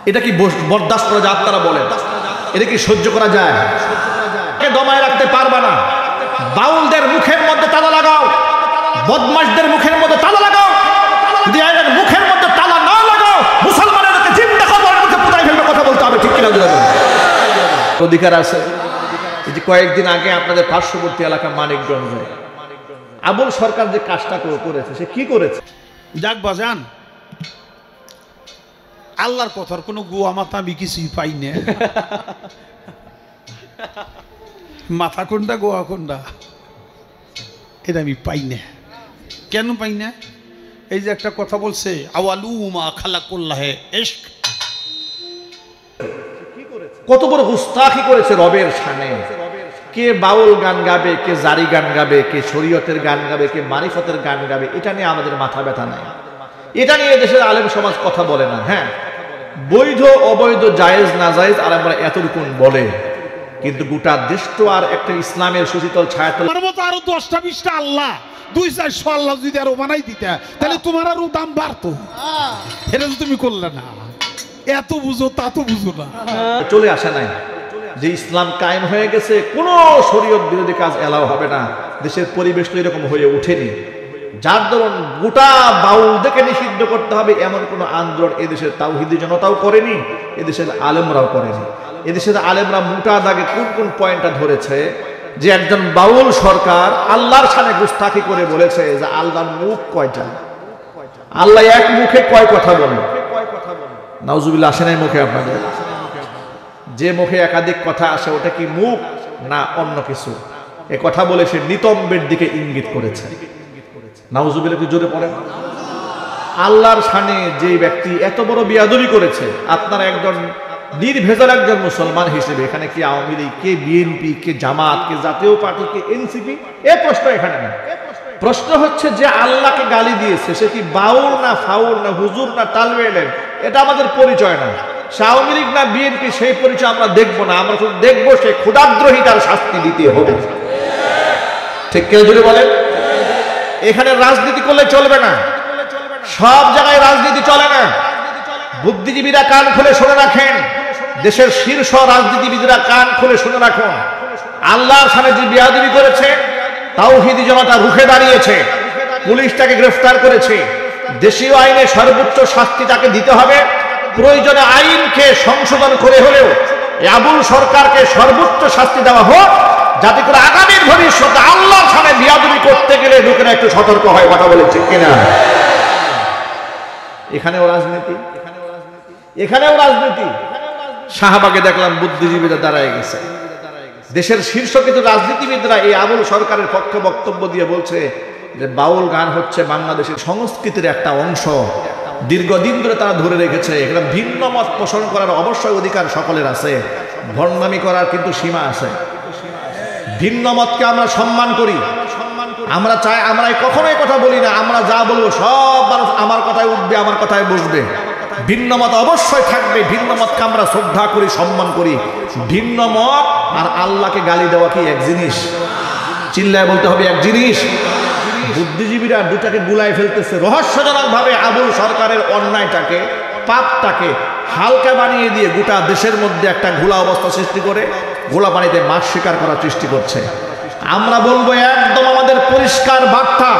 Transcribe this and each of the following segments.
এটা কি বরদাস্ত করা যায়? আপনারা বলেন, এটা কি সহ্য করা যায়? দমায় রাখতে পারবা না। বাউলদের মুখের মধ্যে তালা লাগাও, বদমাশদের মুখের মধ্যে তালা লাগাও। যদি এদের মুখের মধ্যে তালা না লাগাও, মুসলমানেরকে জিন্দা খবর মুখে পুতাই ফেলবে। কথা বলতে হবে, ঠিক কিনা? অধিকার আছে। এই যে কয়েকদিন আগে আপনাদের পার্শ্ববর্তী এলাকা মানিকগঞ্জে আবুল সরকার যে কাজটা করেছে, সে কি করেছে? যাক বাজান, আল্লাহর কথার কোনো গুয়া মাথা আমি কিছুই পাই না। মাথা কোনটা গোয়া কোনটা এটা আমি পাই না। কেন পাই না? এই যে একটা কথা বলছে, আওয়ালু মা খালাকুল্লাহে ইশক। কত বড় গুস্তাখি করেছে রবের শানে। কে বাউল গান গাবে, কে জারি গান গাবে, কে শরীয়তের গান গাবে, কে মারিফতের গান গাবে, এটা নিয়ে আমাদের মাথা ব্যথা নাই। এটা নিয়ে দেশের আলেম সমাজ কথা বলে না। হ্যাঁ, বৈধ অবৈধ, জায়েজ না জায়েজ আর আমরা এতটুকুন বলে, কিন্তু গোটা দেশ তো আর একটা ইসলামের সুশীতল ছায়াতল। আমার মতো আরো 10টা-20টা আল্লাহ, 2-400 আল্লাহ যদি আরো বানাই দিতা, তাহলে তোমার আরো দাম বাড়তো। এটা তো তুমি করলে না। এত বুঝো তা তো বুঝো না। চলে আসে নাই যে ইসলাম কায়েম হয়ে গেছে, কোনো শরীয়ত বিরোধী কাজ এলাও হবে না। দেশের পরিবেশ তো এরকম হয়ে ওঠেনি। যার ধরুন গোটা বাউলদেরকে নিষিদ্ধ করতে হবে এমন কোনো আন্দোলন এদেশের তাওহীদি জনতাও করেনি, এদেশের আলেমরাও করেনি। এদেশের আলেমরা মোটা দাগে কোন কোন পয়েন্টটা ধরেছে যে একজন বাউল সরকার আল্লাহর সামনে গুস্তাখি করে বলেছে যে আল্লাহর মুখ কয়টা, আল্লাহ এক মুখে কয় কথা বলেন। নাউজুবিল্লাহ আসে নাই মুখে আপনাদের? যে মুখে একাধিক কথা আসে ওটা কি মুখ না অন্য কিছু? এ কথা বলে সে নিতম্বের দিকে ইঙ্গিত করেছে। নাউজুবিল্লাহ, একটু জোরে পড়েন। আল্লাহর শানে যে ব্যক্তি এত বড় বিয়াদবি করেছে, আপনারা একজন নির্ভেজাল একজন মুসলমান হিসেবে এখানে কে আওয়ামী লীগ, কে বিএনপি, কে জামাত, কে জাতীয় পার্টি, কে এনসিপি, এ প্রশ্ন এখানে না। প্রশ্ন হচ্ছে যে আল্লাহকে গালি দিয়েছে সে কি বাউল না ফাউল না হুজুর না তালবেলেন, এটা আমাদের পরিচয় না। সে আওয়ামী লীগ না বিএনপি, সেই পরিচয় আমরা দেখবো না। আমরা শুধু দেখবো সে ক্ষুধাদ্রোহী, তার শাস্তি দিতে হবে। ঠিক কেউ যদি বলেন? এখানে রাজনীতি করলে চলবে না, সব জায়গায় রাজনীতি চলে না। বুদ্ধিজীবীরা কান খুলে শুনে রাখেন, দেশের শীর্ষ রাজনীতিবিদরা কান খুলে শুনে রাখুন। আল্লাহর সামনে যে বেয়াদবি করেছে, তাওহীদি জনতা রুখে দাঁড়িয়েছে, পুলিশ তাকে গ্রেফতার করেছে। দেশীয় আইনে সর্বোচ্চ শাস্তি তাকে দিতে হবে। প্রয়োজনে আইনকে সংশোধন করে হলেও আবুল সরকারকে সর্বোচ্চ শাস্তি দেওয়া হোক, যাতে করে আগামীর ভবিষ্যতে আল্লাহর সামনে বেয়াদবি করতে গেলে লোকেরা একটু সতর্ক হয়। কথা বলে ঠিক কিনা? এখানেও রাজনীতি, এখানেও রাজনীতি। শাহবাগে দেখলাম বুদ্ধিজীবীরা দাঁড়ায় গেছে। দেশের শীর্ষ কিছু রাজনীতিবিদরা এই আবুল সরকারের পক্ষে বক্তব্য দিয়ে বলছে যে বাউল গান হচ্ছে বাংলাদেশের সংস্কৃতির একটা অংশ, দীর্ঘদিন ধরে তারা ধরে রেখেছে। এখানে ভিন্ন মত পোষণ করার অবশ্যই অধিকার সকলের আছে, ভণ্ডামি করার কিন্তু সীমা আছে। ভিন্ন মতকে আমরা সম্মান করি, আমরা চাই, আমরা কখনোই কথা বলি না আমরা যা বলবো সব মানুষ আমার কথায় উঠবে, আমার কথায় বসবে। ভিন্ন মত অবশ্যই থাকবে, ভিন্ন মতকে আমরা শ্রদ্ধা করি, সম্মান করি। ভিন্ন মত আর আল্লাহকে গালি দেওয়া কি এক জিনিস? চিল্লায় বলতে হবে এক জিনিস। বুদ্ধিজীবীরা দুটাকে গুলায় ফেলতেছে রহস্যজনক ভাবে। আবুল সরকারের অন্যায়টাকে, পাপটাকে হালকা বানিয়ে দিয়ে গোটা দেশের মধ্যে একটা ঘোলা অবস্থা সৃষ্টি করে ঘোলা পানিতে মাছ শিকার করার সৃষ্টি করছে। আমরা বলবো একদম আমাদের পরিষ্কার বার্তা,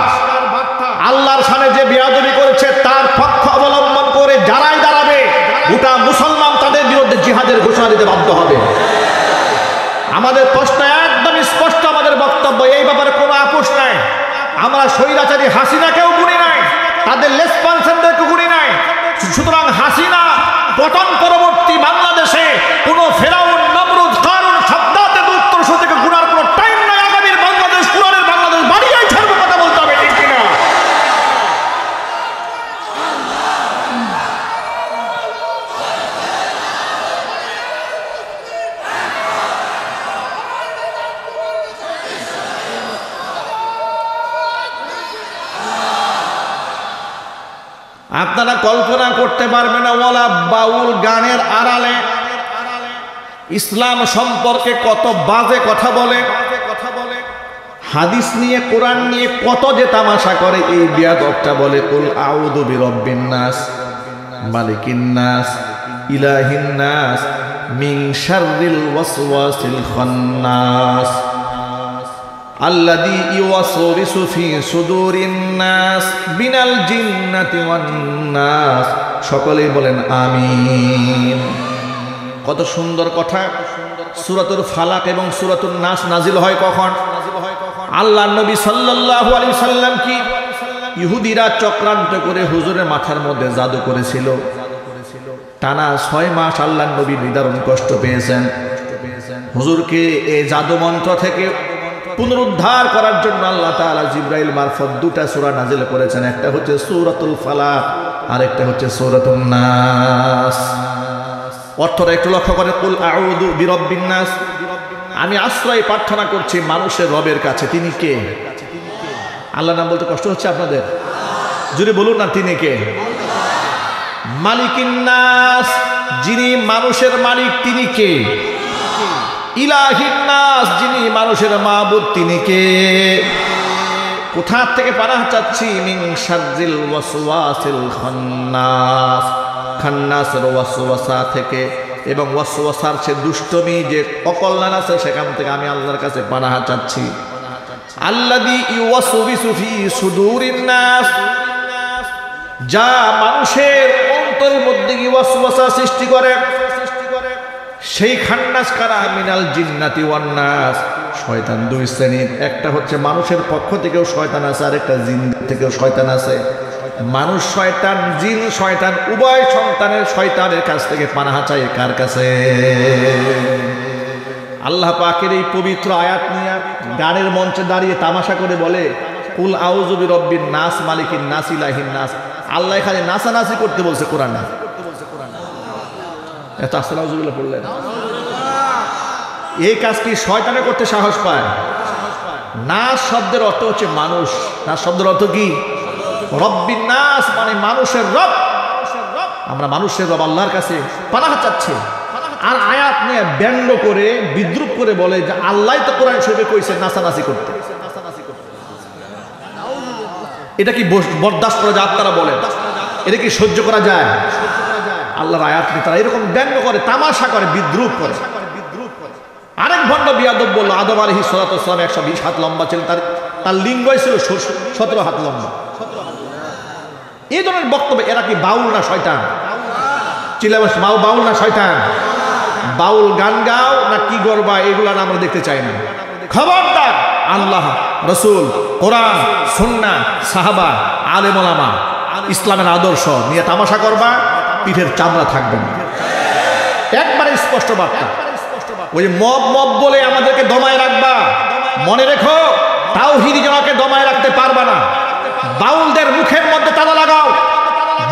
আল্লাহর সামনে যে বেয়াদবি করেছে তার পক্ষ অবলম্বন করে যারাই দাঁড়াবে, গোটা মুসলমান তাদের বিরুদ্ধে জিহাদের ঘোষণা দিতে বাধ্য হবে। আমাদের প্রশ্ন একদম স্পষ্ট, আমাদের বক্তব্য এই ব্যাপারে কোনো আপোষ নাই। আমরা স্বৈরাচারী হাসিনাকেও গুনি নাই, তাদের লেসপন্সারদেরকে গুনি নাই। সুতরাং হাসিনা পতন পরবর্তী বাংলাদেশে কোনো ফেরাউন, নমরুদ, কারুন, সাদ্দাতের উত্তর থেকে গুনার কোনো টাইম নাই। আগামীর বাংলাদেশ, কোরআনের বাংলাদেশ বাড়িয়াই ছাড়বো। কথা বলতে হবে ঠিক কিনা? আপনারা কল্পনা করতে পারবেন না ওয়ালা বাউল গানের আড়ালে ইসলাম সম্পর্কে কত বাজে কথা বলে, হাদিস নিয়ে, কোরআন নিয়ে কত যে তামাশা করে। এই বিয়াদবটা বলে কুল আউযু বিরাব্বিন নাস, মালিকিন নাস, ইলাহিন নাস মিন শাররিল ওয়াসওয়াসিল খান্নাস আল্লাযী ইউওয়াসওয়িসু ফি সুদুরিন নাস মিনাল জিন্নাতি ওয়ান নাস। সকলেই বলেন আমিন। কত সুন্দর কথা। সূরাতুল ফালাক এবং সূরাতুন নাস নাজিল হয় কখন? আল্লাহর নবী সাল্লাল্লাহু আলাইহি সাল্লাম কি ইহুদিরা চক্রান্ত করে হুজুরের মাথার মধ্যে জাদু করেছিল। টানা 6 মাস আল্লাহর নবী নিদারুণ কষ্ট পেয়েছেন। হুজুরকে এই জাদু মন্ত্র থেকে পুনরুদ্ধার করার জন্য আল্লাহ তাআলা জিবরাইল মারফত 2টা সূরা নাজিল করেছেন। একটা হচ্ছে সূরাতুল ফালাক আর একটা হচ্ছে সূরাতুন নাস। অর্থটা একটু লক্ষ্য করে, কুল আউযু বিরাব্বিন নাস, আমি আশ্রয় প্রার্থনা করছি মানুষের রবের কাছে। তিনি কে? আল্লাহর নাম বলতে কষ্ট হচ্ছে আপনাদের? জোরে বলুন না, তিনি কে? মালিকিন নাস, যিনি মানুষের মালিক তিনি কে? ইলাহিন নাস, যিনি মানুষের মাবুদ তিনি কে? কোথা থেকে পানাহ চাচ্ছি? মিন শাররিল ওয়াসওয়াসিল খান্নাস, খান্নাসের ওয়াসওয়াসা থেকে এবং ওয়াসওয়াসার সে দুষ্টমি যে অকল্যাণ আছে সেখান থেকে আমি আল্লাহর কাছে পানাহ চাচ্ছি। আল্লাযী ইউওয়াসওয়িসু ফি সুদুরিন নাস, যা মানুষের অন্তরের মধ্যে ওয়াসওয়াসা সৃষ্টি করে, সেই খান্নাস কারা? মিনাল জিন্নাতি ওয়ান নাস, শয়তান 2 শ্রেণীর। একটা হচ্ছে মানুষের পক্ষ থেকেও শয়তান আছে, আর একটা জিন থেকেও শয়তান আছে। মানুষ শয়তান, জিন শয়তান, উভয় সন্তানের শয়তানের কাছ থেকে পানাহ চাই কার কাছে? আল্লাহ পাকের এই পবিত্র আয়াত নিয়ে গানের মঞ্চে দাঁড়িয়ে তামাশা করে বলে কুল আউযু বিরাব্বিন নাস মালিকিন নাস ইলাহিন নাস। আল্লাহ খালি নাসানাসি করতে বলছে কোরআনে। এত আস্তাগফিরুল্লাহ বললেন, এই কাজ কি শয়তানে করতে সাহস পায়? নাস শব্দের অর্থ হচ্ছে মানুষ। নাস শব্দের অর্থ কি? রব্বিন নাস, মানে মানুষের রব। আমরা মানুষের রব আল্লাহর কাছে পানাহ চাচ্ছি। আর আয়াত নিয়ে ব্যঙ্গ করে বিদ্রুপ করে বলে যে আল্লাহ তো কোরআন শরীফে কইছে নাসানাসি করতে। এটা কি বরদাস্ত করা যায়? আপনারা বলেন, এটা কি সহ্য করা যায়? আল্লাহর আয়াত নিয়ে তারা এরকম ব্যঙ্গ করে, তামাশা করে, বিদ্রুপ করে। আরেক ভণ্ড বিয়াদব বলল আদম আলাইহিস সালাতু ওয়াস সালাম 120 হাত লম্বা ছিলেন, তার লিঙ্গই ছিল 17 হাত লম্বা। এই ধরনের বক্তব্য, এরা কি বাউল না শয়তান? চিল্লাবাস, বাউল না শয়তান? বাউল গান গাও না কি করবা, এগুলা আমরা দেখতে চাই না। খবরদার, আল্লাহ, রসুল, কোরআন, সুন্নাহ, সাহাবা, আলেম ওলামা, ইসলামের আদর্শ নিয়ে তামাশা করবা, পিঠের চামড়া থাকবে না। একবারে স্পষ্ট বার্তা। ওই মব বলে আমাদেরকে দমায় রাখবা, মনে রেখো তাওহীদি জনকে দমায় রাখতে পারবা না। বাউলদের মুখের মধ্যে তালা লাগাও,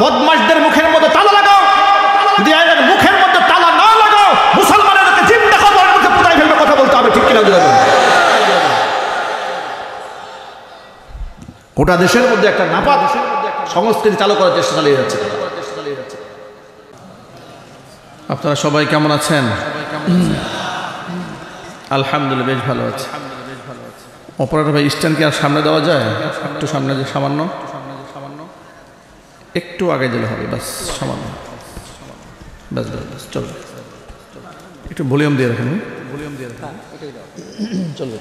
বদমাশদের মুখের মধ্যে তালা লাগাও। যদি এদের মুখের মধ্যে তালা না লাগাও, মুসলমানদেরকে জিন্দা খবরের মুখে পুরাই ফেলবে। কথা বলতে হবে, ঠিক কিনা? গোটা দেশের মধ্যে একটা নাপাক সংস্কৃতি চালু করার চেষ্টা চালিয়ে যাচ্ছে। আপনারা সবাই কেমন আছেন? আলহামদুলিল্লাহ, বেশ ভালো আছে। অপরাধ ভাই, স্ট্যান্ড কি আর সামনে দেওয়া যায়? একটু সামনে, যে সামান্য একটু আগে দিলে হবে, বাস সামান্য, বাস বাস, চলো একটু ভলিউম দিয়ে রাখেন, চলবে।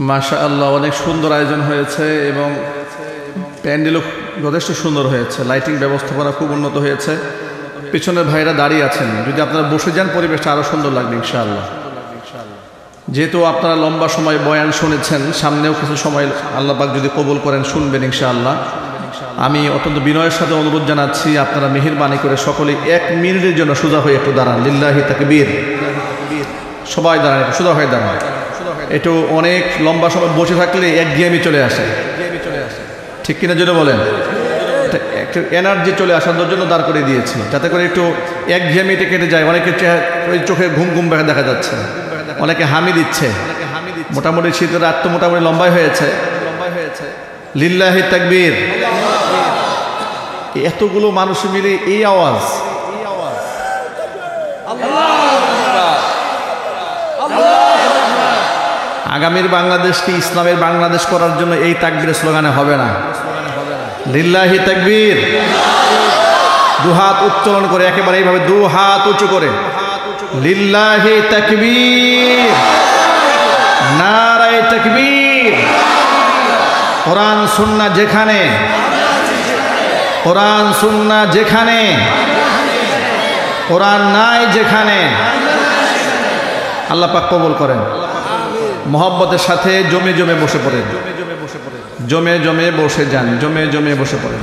মাশাআল্লাহ, অনেক সুন্দর আয়োজন হয়েছে এবং প্যান্ডেলও যথেষ্ট সুন্দর হয়েছে। লাইটিং ব্যবস্থাপনা খুব উন্নত হয়েছে। পিছনের ভাইরা দাঁড়িয়ে আছেন, যদি আপনারা বসে যান পরিবেশটা আরও সুন্দর লাগবে ইনশাআল্লাহ। যেহেতু আপনারা লম্বা সময় বয়ান শুনেছেন, সামনেও কিছু সময় আল্লাহ পাক যদি কবুল করেন শুনবেন ইনশাআল্লাহ। আমি অত্যন্ত বিনয়ের সাথে অনুরোধ জানাচ্ছি, আপনারা মেহেরবানি করে সকলেই 1 মিনিটের জন্য সোজা হয়ে একটু দাঁড়ান। লিল্লাহি তাকবীর। সবাই দাঁড়ান, একটু সোজা হয়ে দাঁড়ান। একটু অনেক লম্বা সময় বসে থাকলে একঘেয়েমি চলে আসে, ঠিক কিনা জন্য বলেন? একটু এনার্জি চলে আসার জন্য দাঁড় করে দিয়েছি, যাতে করে একটু একঘেয়েমিটা কেটে যায়। অনেকের চোখে ঘুম ঘুম দেখা যাচ্ছে, অনেকে হামি দিচ্ছে। মোটামুটি শীতের রাত তো মোটামুটি লম্বাই হয়েছে। লিল্লাহি তাকবীর। এতগুলো মানুষ মিলে এই আওয়াজ, আগামীর বাংলাদেশকে ইসলামের বাংলাদেশ করার জন্য এই তাকবীরের স্লোগানে হবে না। লিল্লাহি তাকবীর। দুহাত উত্তোলন করে একেবারে এইভাবে দুহাত উঁচু করে লিল্লাহি তাকবীর, নারায়ে তাকবীর। কোরআন সুন্নাহ যেখানে, কোরআন সুন্নাহ যেখানে, কোরআন নাই যেখানে, আল্লাহ পাক কবুল করেন। মহব্বতের সাথে জমে জমে বসে পড়েন, জমে জমে বসে যান, জমে জমে বসে পড়েন।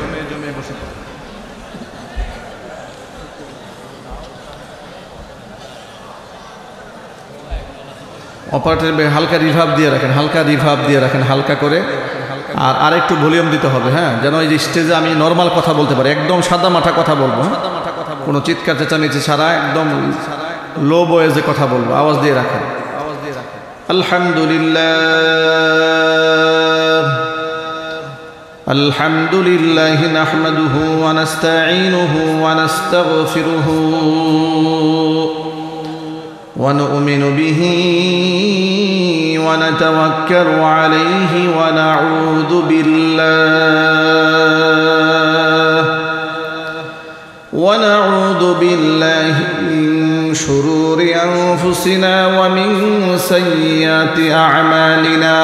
অপারেটর হালকা রিভাব দিয়ে রাখেন, হালকা রিভাব দিয়ে রাখেন, হালকা করে। আর আরেকটু ভলিউম দিতে হবে, হ্যাঁ, যেন এই যে স্টেজে আমি নর্মাল কথা বলতে পারি, একদম সাদা মাঠা কথা বলবো, কোনো চিৎকার চেঁচামেচি ছাড়া একদম লো ভয়েসে কথা বলবো, আওয়াজ দিয়ে রাখেন। আলহামদুলিল্লাহ, আলহামদুলিল্লাহ নাহমাদুহু ওয়া নাস্তাঈনুহু ওয়া নাস্তাগফিরুহু ওয়া নু'মিনু বিহি ওয়া নাতাওয়াক্কালু আলাইহি ওয়া নাউযু বিল্লাহি মিন শুরুরি আনফুসিনা ওয়া মিন সাইয়্যাতি আ'মালিনা।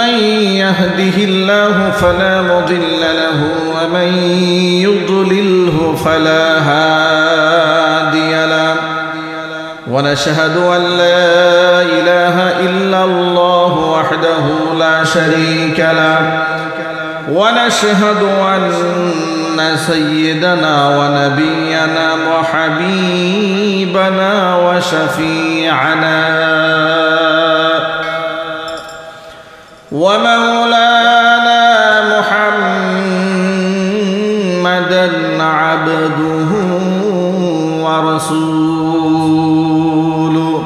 من يهده الله فلا مضل له ومن يضلله فلا هادي له، ونشهد أن لا إله إلا الله وحده لا شريك له، ونشهد أن سيدنا ونبينا وحبيبنا وشفيعنا ومولانا محمدا عبده ورسوله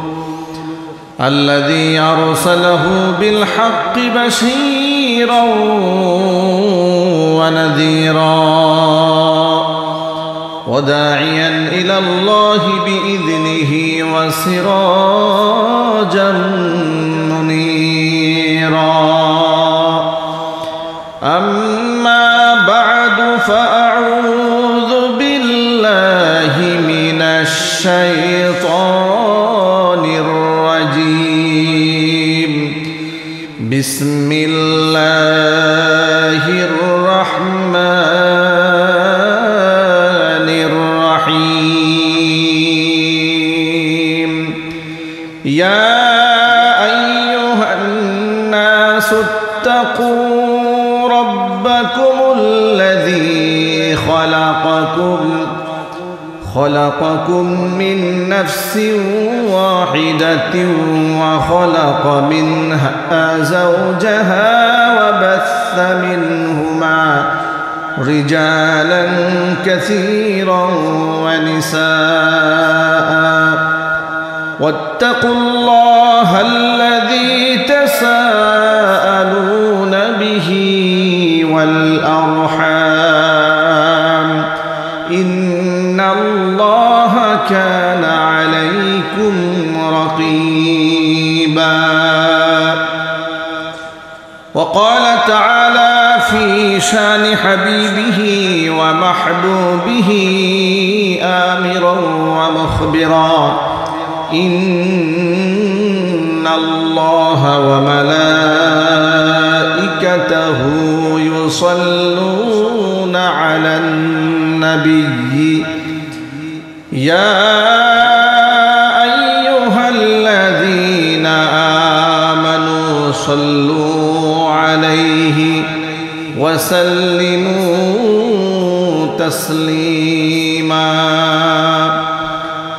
الذي أرسله بالحق بشيرا ونذيرا وداعيا إلى الله بإذنه وسراجا منيرا. أما بعد فأعوذ بالله من الشيطان الرجيم. بسم الله الرحمن الرحيم. يا أيها الناس اتقوا ربكم الذي خلقكم من نفس واحدة وخلق منها زوجها وبث منهما رجالا كثيرا ونساء، واتقوا الله الذي تساءلون به والأرحام، إن الله كان عليكم رقيبا. وقال تعالى في شان حبيبه ومحبوبه آمرا ومخبرا: إن الله وملائكته يصلون على النبي يا أيها الذين آمنوا صلوا عليه وسلموا تسليما.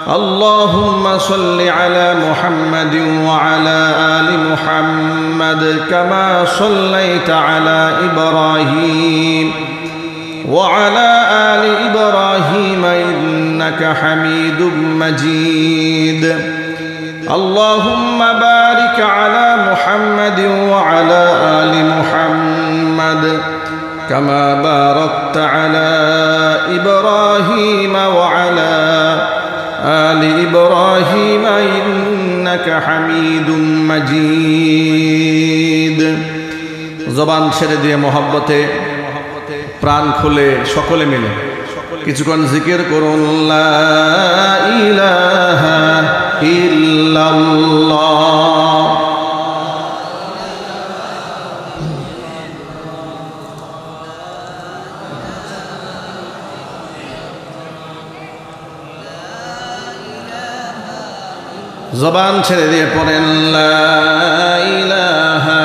اللهم صل على محمد وعلى آل محمد كما صليت على إبراهيم وعلى آل إبراهيم إنك حميد مجيد. اللهم بارك على محمد وعلى آل محمد كما باركت على إبراهيم وعلى آل إبراهيم إنك إنك حميد مجيد জবান ছেড়ে দিয়ে মোহাব্বতে প্রাণ খুলে সকলে মিলে কিছুক্ষণ জিকির করুন লা ইলাহা ইল্লাল্লাহ জবান ছেড়ে দিয়ে পড়েন লা ইলাহা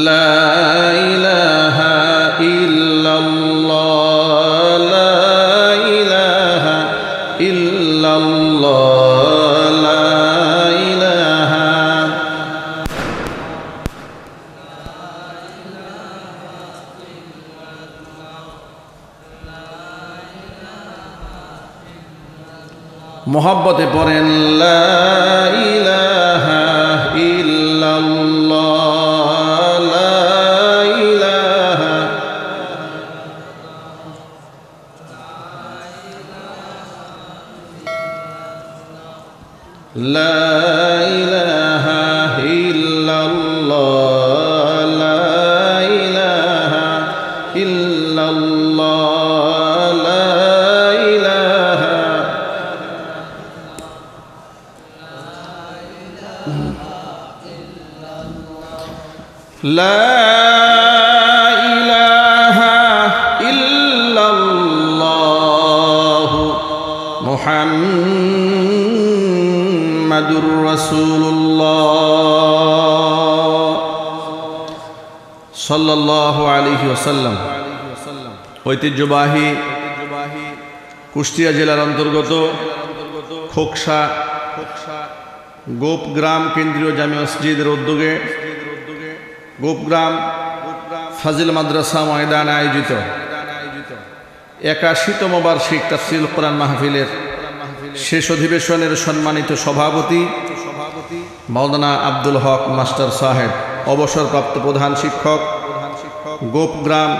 লা ইলাহা ইল্লাল্লাহ লা ইলাহা ইল্লাল্লাহ লা ইলাহা মোহাব্বতে পড়েন লা ইলাহা ইল্লাল্লাহ لا إله إلا الله لا إله إلا الله لا إله لا إله إلا الله মুহাম্মাদুর রাসূলুল্লাহ সাল্লাল্লাহু আলাইহি ওয়াসাল্লাম। ঐতিহ্যবাহী কুষ্টিয়া জেলার অন্তর্গত খোকসা গোপগ্রাম কেন্দ্রীয় জামে মসজিদের উদ্যোগে গোপগ্রাম ফাজিল মাদ্রাসা ময়দানে আয়োজিত 81তম বার্ষিক তাফসীরুল কোরআন মাহফিলের শেষ অধিবেশনের সম্মানিত সভাপতি মাওলানা আব্দুল হক মাস্টার সাহেব, অবসরপ্রাপ্ত প্রধান শিক্ষক গোপগ্রাম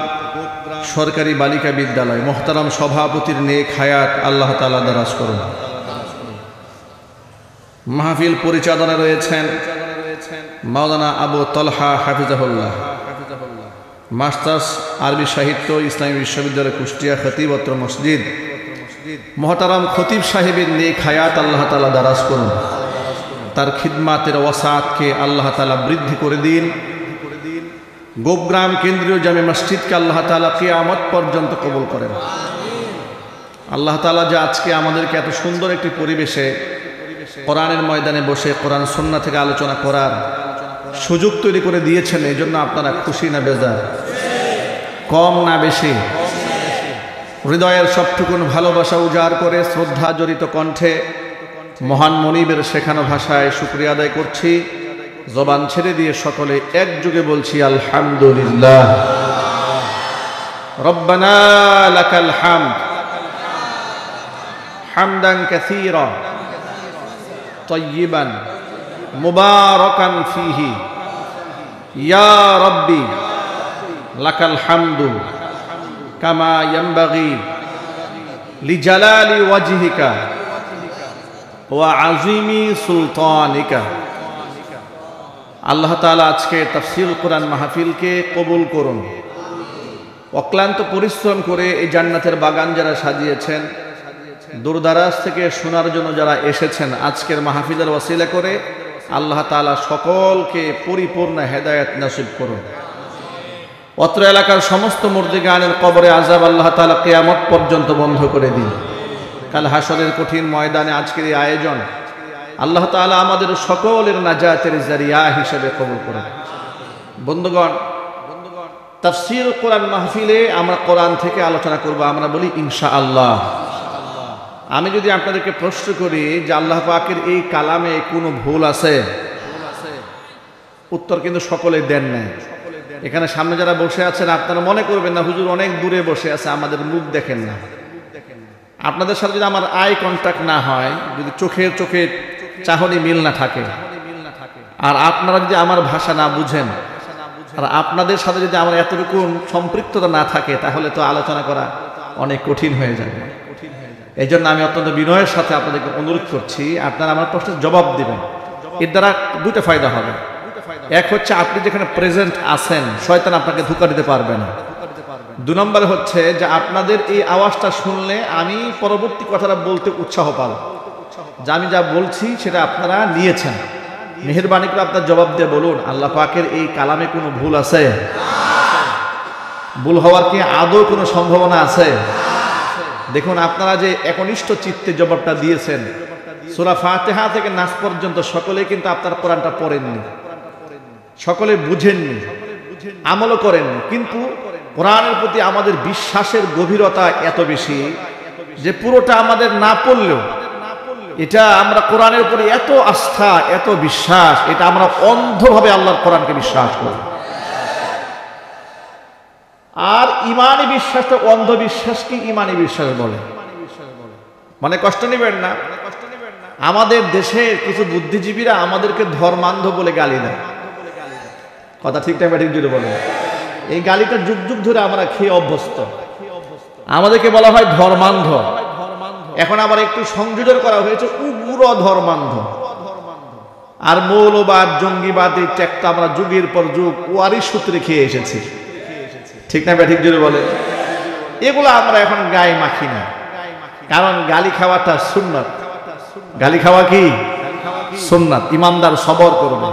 সরকারি বালিকা বিদ্যালয়, মোহতারাম সভাপতির নেক হায়াত আল্লাহ তাআলা দারাজ করুন। মাহফিল পরিচালনা রয়েছেন মাওলানা আবু তলহা হাফিজাহুল্লাহ, মাস্টার্স আরবি সাহিত্য, ইসলামী বিশ্ববিদ্যালয় কুষ্টিয়া, খতিবত্র মসজিদ। মোহতারাম খতিব সাহেবের নেক হায়াত আল্লাহ তাআলা দারাজ করুন, তার খিদমাতের ওয়াসাতকে আল্লাহ তাআলা বৃদ্ধি করে দিন। গোপগ্রাম কেন্দ্রীয় জামে মসজিদকে আল্লাহ তাআলা কিয়ামত পর্যন্ত কবুল করেন। আল্লাহ তাআলা যে আজকে আমাদেরকে এত সুন্দর একটি পরিবেশে কোরআনের ময়দানে বসে কোরআন সুন্নাহ থেকে আলোচনা করার সুযোগ তৈরি করে দিয়েছেন, এই জন্য আপনারা খুশি না বেজার? কম না বেশি? হৃদয়ের সবটুকুন ভালোবাসা উজাড় করে শ্রদ্ধা জড়িত কণ্ঠে মহান মনিবের শেখানো ভাষায় শুকরিয়া আদায় করছি। জবান ছেড়ে দিয়ে সকলে একযোগে বলছি আলহামদুলিল্লাহ। রব্বানা লাকাল হামদ হামদান কাসীরা তাইয়িবান মুবারাকান ফীহি ইয়া রাব্বি লাকাল হামদু কামা ইয়ানবাগি লিজালালি ওয়াজহিকা ওয়া আযীমি সুলতানিকা। আল্লাহ তাআলা আজকে তাফসীরুল কোরআন মাহফিলকে কবুল করুন। অক্লান্ত পরিশ্রম করে এই জান্নাতের বাগান যারা সাজিয়েছেন, দূরদারাজ থেকে শোনার জন্য যারা এসেছেন, আজকের মাহফিলের ওয়াসিলা করে আল্লাহ তাআলা সকলকে পরিপূর্ণ হেদায়েত নসিব করুন। অত্র এলাকার সমস্ত মুর্দিগানের কবরে আযাব আল্লাহ তাআলা কিয়ামত পর্যন্ত বন্ধ করে দিন। কাল হাসরের কঠিন ময়দানে আজকের এই আয়োজন আল্লাহ তাআলা আমাদের সকলের নাজাতের জারিয়া হিসেবে কবুল করুন। বন্ধুগণ, তাফসীরুল কোরআন মাহফিলে আমরা কোরআন থেকে আলোচনা করব, আমরা বলি ইনশাআল্লাহ। আমি যদি আপনাদেরকে প্রশ্ন করি যে আল্লাহ পাকের এই কালামে কোনো ভুল আছে, উত্তর কিন্তু সকলে দেন নাই। এখানে সামনে যারা বসে আছেন আপনারা মনে করবেন না হুজুর অনেক দূরে বসে আছে, আমাদের মুখ দেখেন না। আপনাদের সাথে যদি আমার আই কন্ট্যাক্ট না হয়, যদি চোখের চোখে চাহনি মিল না থাকে, আর আপনারা যদি আমার ভাষা না বুঝেন, আর আপনাদের সাথে যদি আমার এতটুকু সম্পৃক্ততা না থাকে, তাহলে তো আলোচনা করা অনেক কঠিন হয়ে যাবে। এই জন্য আমি অত্যন্ত বিনয়ের সাথে আপনাদেরকে অনুরোধ করছি, আপনারা আমার প্রশ্নের জবাব দিবেন। এর দ্বারা দুটো ফায়দা হবে। এক হচ্ছে আপনি যেখানে প্রেজেন্ট আছেন, শয়তান আপনাকে ধোঁকা দিতে পারবে না। 2 নম্বরে হচ্ছে যে আপনাদের এই আওয়াজটা শুনলে আমি পরবর্তী কথাটা বলতে উৎসাহ পাবো, যে আমি যা বলছি সেটা আপনারা নিয়েছেন। মেহেরবানি করে আপনার জবাব দিয়ে বলুন, আল্লাহ পাকের এই কালামে কোনো ভুল আছে? ভুল হওয়ার কি আদৌ কোনো সম্ভাবনা আছে? দেখুন, আপনারা যে একনিষ্ঠ চিত্তে জবাবটা দিয়েছেন, সূরা ফাতিহা থেকে নাস পর্যন্ত সকলেই কিন্তু আপনার কোরআনটা পড়েননি, সকলে বুঝেননি, আমলও করেননি, কিন্তু কোরআনের প্রতি আমাদের বিশ্বাসের গভীরতা এত বেশি যে পুরোটা আমাদের না পড়লেও এটা আমরা কোরআনের উপরে এত আস্থা, এত বিশ্বাস, এটা আমরা অন্ধভাবে আল্লাহর কোরআনকে বিশ্বাস করি। আর ইমানি বিশ্বাসটা অন্ধবিশ্বাস কি ইমানি বিশ্বাস বলে? মানে কষ্ট নেবেন না, আমাদের দেশের কিছু বুদ্ধিজীবীরা আমাদেরকে ধর্মান্ধ বলে গালি দেয়। কথা ঠিক টাইমে ঠিক জুড়ে বলে। এই গালিটা যুগ যুগ ধরে আমরা খেয়ে অভ্যস্ত। আমাদেরকে বলা হয় ধর্মান্ধ। এখন আবার একটু সংযোজন করা হয়েছে উগ্র ধর্মান্ধ। আর মৌলবাদ, জঙ্গিবাদ, এই ট্যাগটা আমরা যুগের পর যুগ ওয়ারি সূত্রে খেয়ে এসেছি। ঠিক না ঠিক জোরে বলে? এগুলো আমরা এখন গায়ে মাখি না, কারণ গালি খাওয়াটা সুন্নাত। গালি খাওয়া কি সুন্নাত? ইমানদার সবর করবে।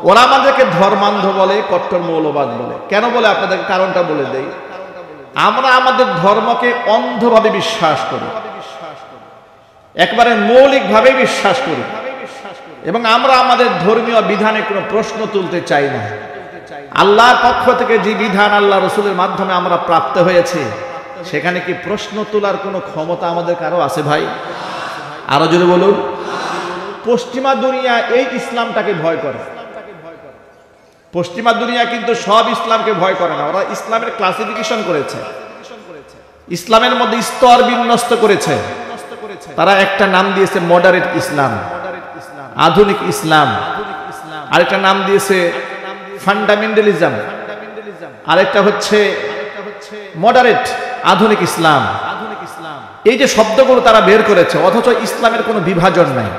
ওরা আমাদেরকে ধর্মান্ধ বলে, কট্টর মৌলবাদ বলে। কেন বলে আপনাদেরকে কারণটা বলে দেই। আমরা আমাদের ধর্মকে অন্ধভাবে বিশ্বাস করি, একবারে মৌলিকভাবে বিশ্বাস করি, এবং আমরা আমাদের ধর্মীয় বিধানে কোনো প্রশ্ন তুলতে চাই না। আল্লাহর পক্ষ থেকে যে বিধান আল্লাহ রসুলের মাধ্যমে আমরা প্রাপ্ত হয়েছে, সেখানে কি প্রশ্ন তোলার কোনো ক্ষমতা আমাদের কারো আছে ভাই? আরো যদি বলুন, পশ্চিমা দুনিয়া এই ইসলামটাকে ভয় করে। পশ্চিমা দুনিয়া কিন্তু সব ইসলামকে ভয় করে না, ওরা ইসলামের ক্লাসিফিকেশন করেছে, ইসলামের মধ্যে স্তর বিন্যস্ত করেছে। তারা একটা নাম দিয়েছে মডারেট ইসলাম, আধুনিক ইসলাম। আরেকটা নাম দিয়েছে ফান্ডামেন্টালিজম, আরেকটা হচ্ছে মডারেট আধুনিক ইসলাম। এই যে শব্দগুলো তারা বের করেছে, অথচ ইসলামের কোনো বিভাজন নাই।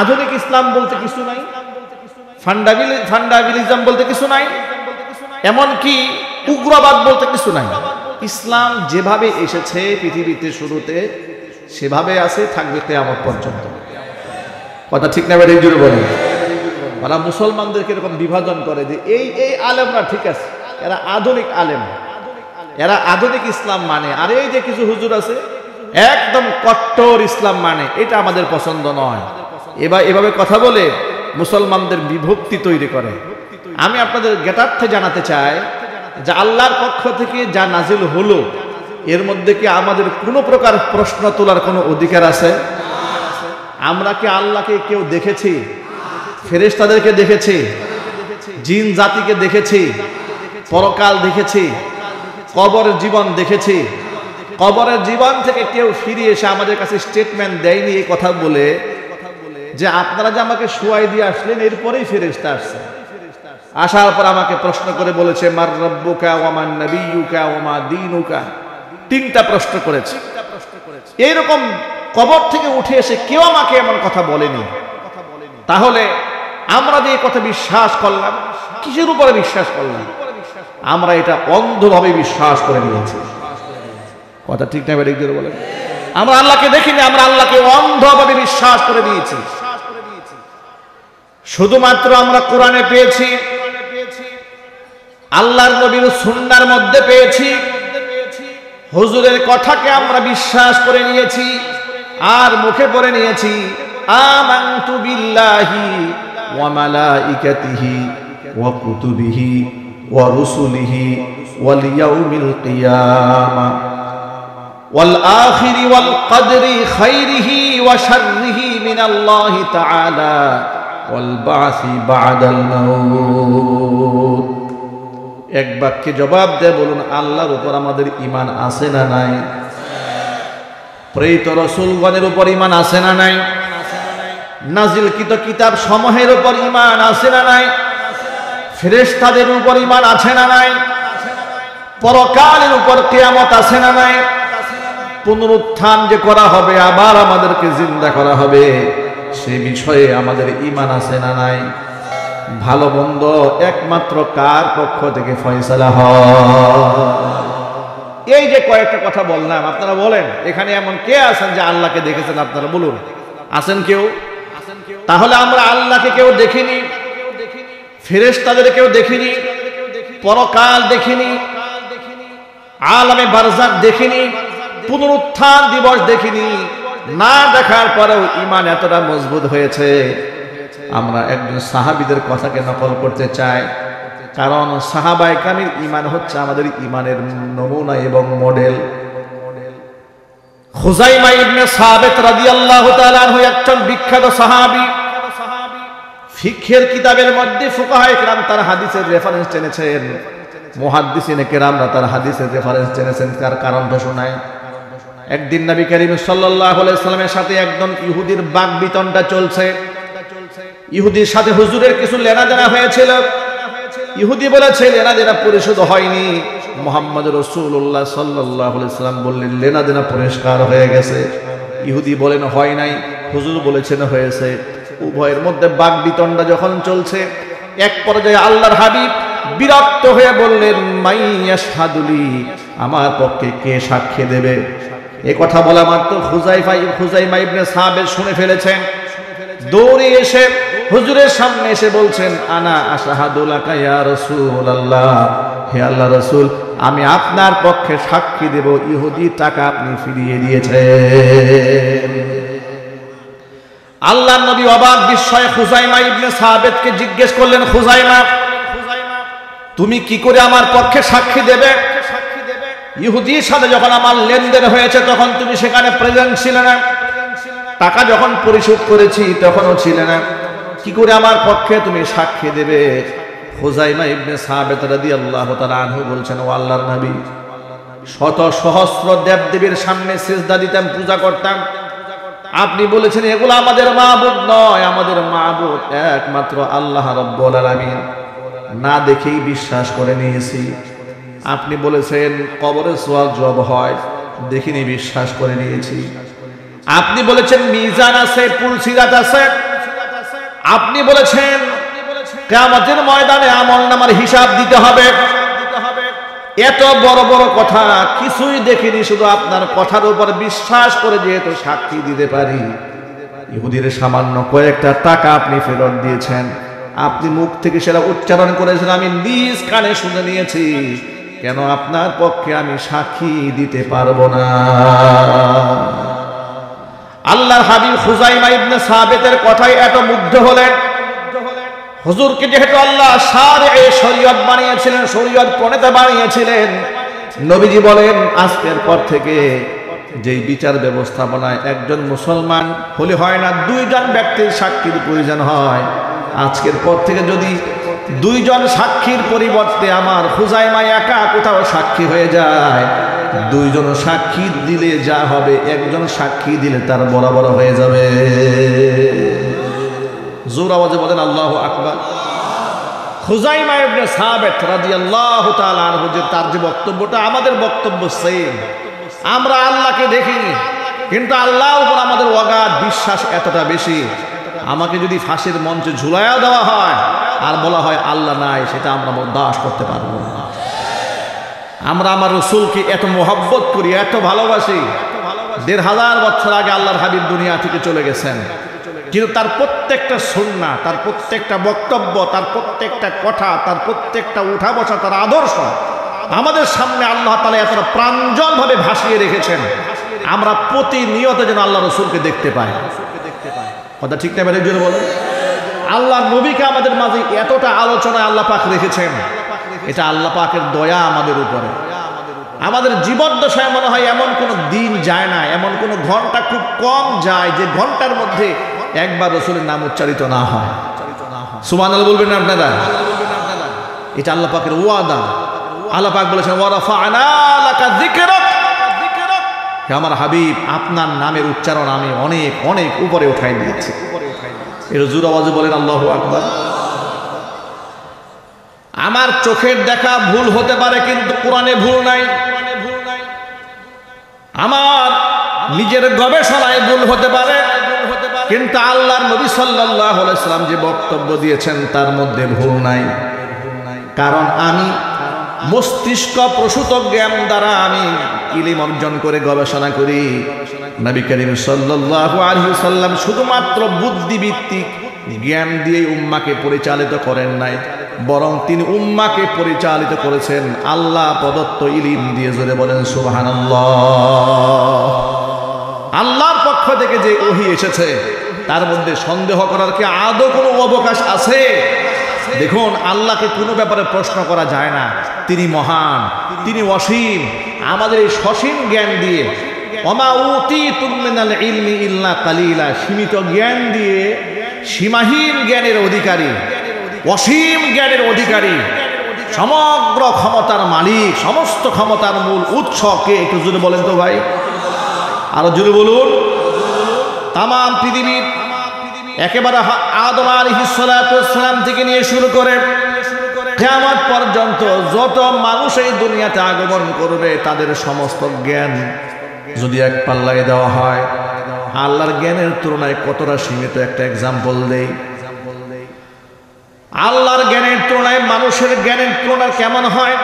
আধুনিক ইসলাম বলতে কিছু নাই, ফান্ডামেন্টালিজম বলতে কিছু নাই, এমনকি উগ্রবাদ বলতে কিছু নাই। ইসলাম যেভাবে এসেছে পৃথিবীতে শুরুতে, সেভাবে আছে, থাকবে কিয়ামত পর্যন্ত। কথা ঠিক না বেড়ে জুড়ে বলি? ওরা মুসলমানদেরকে এরকম বিভাজন করে যে এই এই আলেমরা ঠিক আছে, এরা আধুনিক আলেম, এরা আধুনিক ইসলাম মানে, আর এই যে কিছু হুজুর আছে একদম কট্টর ইসলাম মানে, এটা আমাদের পছন্দ নয়। এভাবে কথা বলে মুসলমানদের বিভক্তি তৈরি করে। আমি আপনাদের জ্ঞাতার্থে জানাতে চাই যে আল্লাহর পক্ষ থেকে যা নাজিল হলো, এর মধ্যে কি আমাদের কোনো প্রকার প্রশ্ন তোলার কোনো অধিকার আছে? আমরা কি আল্লাহকে কেউ দেখেছি? ফেরেশতাদেরকে দেখেছি, জিন জাতিকে দেখেছি, পরকাল দেখেছি, কবরের জীবন দেখেছি। কবরের জীবন থেকে কেউ ফিরে এসে আমাদের কাছে স্টেটমেন্ট দেয়নি এই কথা বলে যে আপনারা যে আমাকে শুয়াই দিয়ে আসলেন, এরপরেই ফেরেশতা আসছে। আসার পর আমাকে প্রশ্ন করে বলেছে মার রব্বুকা ওয়া মান নাবিয়্যুকা ওয়া মা দীনুকা। 3টা প্রশ্ন করেছে। এইরকম কবর থেকে উঠে এসে কেউ আমাকে এমন কথা বলেনি। তাহলে আমরা যে কথা বিশ্বাস করলাম, কিসের উপরে বিশ্বাস করলাম? আমরা এটা অন্ধভাবে বিশ্বাস করে নিয়েছি। কথা ঠিক না বেরিয়ে দিয়ে বলেন? আমরা আল্লাহকে দেখিনি, আমরা আল্লাহকে অন্ধভাবে বিশ্বাস করে দিয়েছি। শুধুমাত্র আমরা কোরআনে পেয়েছি, আল্লাহর নবীর সুন্নাহর মধ্যে পেয়েছি, হুজুরের কথাকে আমরা বিশ্বাস করে নিয়েছি, আর মুখে পড়ে নিয়েছি আমানতু বিল্লাহি ওয়া মালাইকাতিহি ওয়া কুতুবিহি ওয়া রুসুলিহি ওয়াল ইয়াউমিল কিয়ামা ওয়াল আখিরি ওয়াল কদরি খাইরিহি ওয়া শাররিহি মিনাল্লাহি তাআলা ওয়াল বাসি বা'দাল মাউত। এক বাক্যে জবাব দেয়, বলুন আল্লাহর উপর আমাদের ঈমান আছে না নাই? প্রেরিত রাসূলগণের উপর ঈমান আছে না নাই? নাজিলকৃত কিতাব সমূহের উপর ঈমান আছে না নাই? ফেরেশতাদের উপর ঈমান আছে না নাই? পরকালের উপর কিয়ামত আছে না নাই? পুনরুত্থান যে করা হবে, আবার আমাদেরকে জিন্দা করা হবে, সে বিষয়ে আমাদের ঈমান আছে না নাই? ভালো মন্দ একমাত্র কার পক্ষ থেকে ফয়সালা হয়? এই যে কয়েকটা কথা বললাম, আপনারা বলেন এখানে এমন কে আছেন যে আল্লাহকে দেখেছেন? আপনারা বলুন, আছেন কেউ? তাহলে আমরা আল্লাহকে কেউ দেখিনি, ফেরেশতাদের কেউ দেখিনি, পরকাল দেখিনি, আলামে বারজাখ দেখিনি, পুনরুত্থান দিবস দেখিনি। না দেখার পরেও ঈমান এতটা মজবুত হয়েছে। আমরা একজন সাহাবীদের কথাকে নকল করতে চাই, কারণ সাহাবায়ে কেরামের ঈমান হচ্ছে আমাদের ঈমানের নমুনা এবং মডেল। খুযাইমা ইবনে সাবিত রাদিয়াল্লাহু তাআলা আনহু একজন বিখ্যাত সাহাবী। ফিকহের কিতাবের মধ্যে ফুকাহায়ে কেরাম তার হাদিসের রেফারেন্স টেনেছেন, মুহাদ্দিসিনে কেরামরা তার হাদিসের রেফারেন্স টেনেছেন। তার কারণটা শোনায়। একদিন নবী করিম সাল্লাল্লাহু আলাইহি সাল্লামের সাথে একজন ইহুদির বাকবিতণ্ডা চলছে। ইহুদির সাথে হুজুরের কিছু লেনাদেনা হয়েছিল। ইহুদি বলেছে লেনাদেনা পরিশোধ হয়নি। মুহাম্মদ রাসূলুল্লাহ সাল্লাল্লাহু আলাইহি সাল্লাম বললেন লেনাদেনা পরিষ্কার হয়ে গেছে। ইহুদি বলেন হয় নাই, হুজুর বলেছেন হয়েছে। উভয়ের মধ্যে বাকবিতণ্ডা যখন চলছে, এক পর্যায়ে আল্লাহর হাবিব বিরক্ত হয়ে বললেন মাইয়াশহাদুলি, আমার পক্ষে কে সাক্ষ্য দেবে? এই কথা বলা মাত্র খুযাইমা ইবনে সাবিত শুনে ফেলেছেন। দৌড়ে এসে হুজুরের সামনে এসে বলছেন আনা আশহাদু লাকা ইয়া রাসূলুল্লাহ, হে আল্লাহর রাসূল, আমি আপনার পক্ষে সাক্ষী দেব ইহুদি টাকা আপনি ফিরিয়ে দিয়েছেন। আল্লাহর নবী অবাক বিস্ময়ে খুযাইমা ইবনে সাবিতকে জিজ্ঞেস করলেন, খুযাইমা, তুমি কি করে আমার পক্ষে সাক্ষী দেবে? ইহুদির সাথে যখন আমার লেনদেন হয়েছে তখন তুমি সেখানে প্রেজেন্ট ছিলে না, টাকা যখন পরিশোধ করেছি তখনও ছিলে না, কি করে আমার পক্ষে তুমি সাক্ষী দেবে? খুযাইমা ইবনে সাবিত রাদিয়াল্লাহু তাআলা আনহু বলছেন, ও আল্লাহর নবী, শত সহস্র দেবদেবীর সামনে সিজদা দিতাম, পূজা করতাম। আপনি বলেছেন এগুলো আমাদের মাবুদ নয়, আমাদের মাবুদ একমাত্র আল্লাহ রাব্বুল আলামিন। না দেখেই বিশ্বাস করে নিয়েছি। আপনি বলেছেন কবরে সওয়াল জবাব হয়, দেখিনি বিশ্বাস করে নিয়েছি। আপনি বলেছেন মিজান আছে, পুলসিরাত আছে। আপনি বলেছেন কিয়ামতের ময়দানে আমলনামার হিসাব দিতে হবে। এত বড় বড় কথা কিছুই দেখিনি, শুধু আপনার কথার উপর বিশ্বাস করে যেহেতু সাক্ষী দিতে পারি। ইহুদির সামান্য কয়েকটা টাকা আপনি ফেরত দিয়েছেন। আপনি মুখ থেকে সেটা উচ্চারণ করেছেন, আমি নিজ কানে শুনে নিয়েছি। কেন আপনার পক্ষে আমি সাক্ষী দিতে পারবো না? আল্লাহর হাবিব খুযাইমা ইবনে সাবিতের কথায় এত মুগ্ধ হলেন। হুজুরকে যেহেতু আল্লাহ শারঈ শরীয়ত বানিয়েছিলেন, শরীয়ত প্রণেতা বানিয়েছিলেন, নবীজি বলেন আজকের পর থেকে যেই বিচার ব্যবস্থাপনায় একজন মুসলমান হলে হয় না, দুইজন ব্যক্তির সাক্ষীর প্রয়োজন হয়। আজকের পর থেকে যদি দুইজন সাক্ষীর পরিবর্তে আমার খুযাইমা একা কোথাও সাক্ষী হয়ে যায়, দুইজন সাক্ষী দিলে যা হবে, একজন সাক্ষী দিলে তার বরাবর হয়ে যাবে। জোর আওয়াজে বলেন আল্লাহু আকবার। খুযাইমা ইবনে সাবিত রাদিয়াল্লাহু তাআলা আনহু যে তার যে বক্তব্যটা আমাদের বক্তব্য সেম। আমরা আল্লাহকে দেখিনি, কিন্তু আল্লাহর উপর আমাদের অগাধ বিশ্বাস এতটা বেশি। আমাকে যদি ফাঁসির মঞ্চে ঝুলাইয়া দেওয়া হয় আর বলা হয় আল্লাহ নাই, সেটা আমরা বরদাস্ত করতে পারবো না। আমরা আমার রাসূলকে এত মহব্বত করি, এত ভালোবাসি। ১৫০০ বছর আগে আল্লাহর হাবিব দুনিয়া থেকে চলে গেছেন, কিন্তু তার প্রত্যেকটা সুন্নাহ, তার প্রত্যেকটা বক্তব্য, তার প্রত্যেকটা কথা, তার প্রত্যেকটা উঠা বসা, তার আদর্শ আমাদের সামনে আল্লাহ তাআলা এতটা প্রাঞ্জলভাবে ভাসিয়ে রেখেছেন। আমরা প্রতিনিয়ত যেন আল্লাহ রাসূলকে দেখতে পাই। কথা ঠিক না? বের জোরে বলেন। আল্লাহ নবীকে আমাদের মাঝে এতটা আলোচনায় আল্লাহ পাক রেখেছেন, এটা আল্লাহ পাকের দয়া আমাদের উপরে। আমাদের জীবদ্দশায় মনে হয় এমন কোনো দিন যায় না, এমন কোনো ঘন্টা খুব কম যায় যে ঘন্টার মধ্যে একবার রাসূলের নাম উচ্চারিত না হয়। সুবহানাল্লাহ বলবেন না আপনারা? এটা আল্লাহ পাকের ওয়াদা। আল্লাহ পাক বলেছেন ওয়া রাফা'না লাকা যিকরাক, হে আমার হাবিব, আপনার নামের উচ্চারণ আমি অনেক অনেক উপরে উঠাই দিয়েছি। এর জোর আওয়াজে বলেন আল্লাহু আকবার। আমার চোখের দেখা ভুল হতে পারে, কিন্তু কোরআনে ভুল নাই। আমার নিজের গবেষণায় ভুল হতে পারে, কিন্তু আল্লাহর নবী সাল্লাল্লাহু আলাইহি ওয়াসাল্লাম যে বক্তব্য দিয়েছেন তার মধ্যে ভুল নাই। কারণ আমি মস্তিষ্ক প্রসূত জ্ঞান দ্বারা আমি ইলম অর্জন করে গবেষণা করি। নবী করিম সাল্লাল্লাহু আলাইহি ওয়াসাল্লাম শুধুমাত্র বুদ্ধিভিত্তিক জ্ঞান দিয়ে উম্মাকে পরিচালিত করেন নাই, বরং তিনি উম্মাকে পরিচালিত করেছেন আল্লাহ প্রদত্ত ইলম দিয়ে। জোরে বলেন সুবহানাল্লাহ। আল্লাহর পক্ষ থেকে যে ওহী এসেছে তার মধ্যে সন্দেহ করার কি আদৌ কোনো অবকাশ আছে? দেখুন, আল্লাহকে কোনো ব্যাপারে প্রশ্ন করা যায় না। তিনি মহান, তিনি অসীম। আমাদের এই সসীম জ্ঞান দিয়ে, ওমা উতীতুম মিনাল ইলমি ইল্লা কালিলা, সীমিত জ্ঞান দিয়ে সীমাহীন জ্ঞানের অধিকারী, অসীম জ্ঞানের অধিকারী, সমগ্র ক্ষমতার মালিক, সমস্ত ক্ষমতার মূল উৎস কে? একটু জোরে বলেন তো ভাই, আরো জোরে বলুন। তাম পৃথিবীর একেবারে আদম আলাইহিস সালাতু ওয়াস সালাম থেকে নিয়ে শুরু করে কিয়ামত পর্যন্ত যত মানুষ এই দুনিয়াতে আগমন করবে, তাদের সমস্ত জ্ঞান যদি এক পাল্লায় দেওয়া হয়, আল্লাহর জ্ঞানের তুলনায় কতটা সীমিত একটা এক্সাম্পল দেই। আল্লাহর জ্ঞানের তুলনায় মানুষের জ্ঞানের তুলনা কেমন হয়?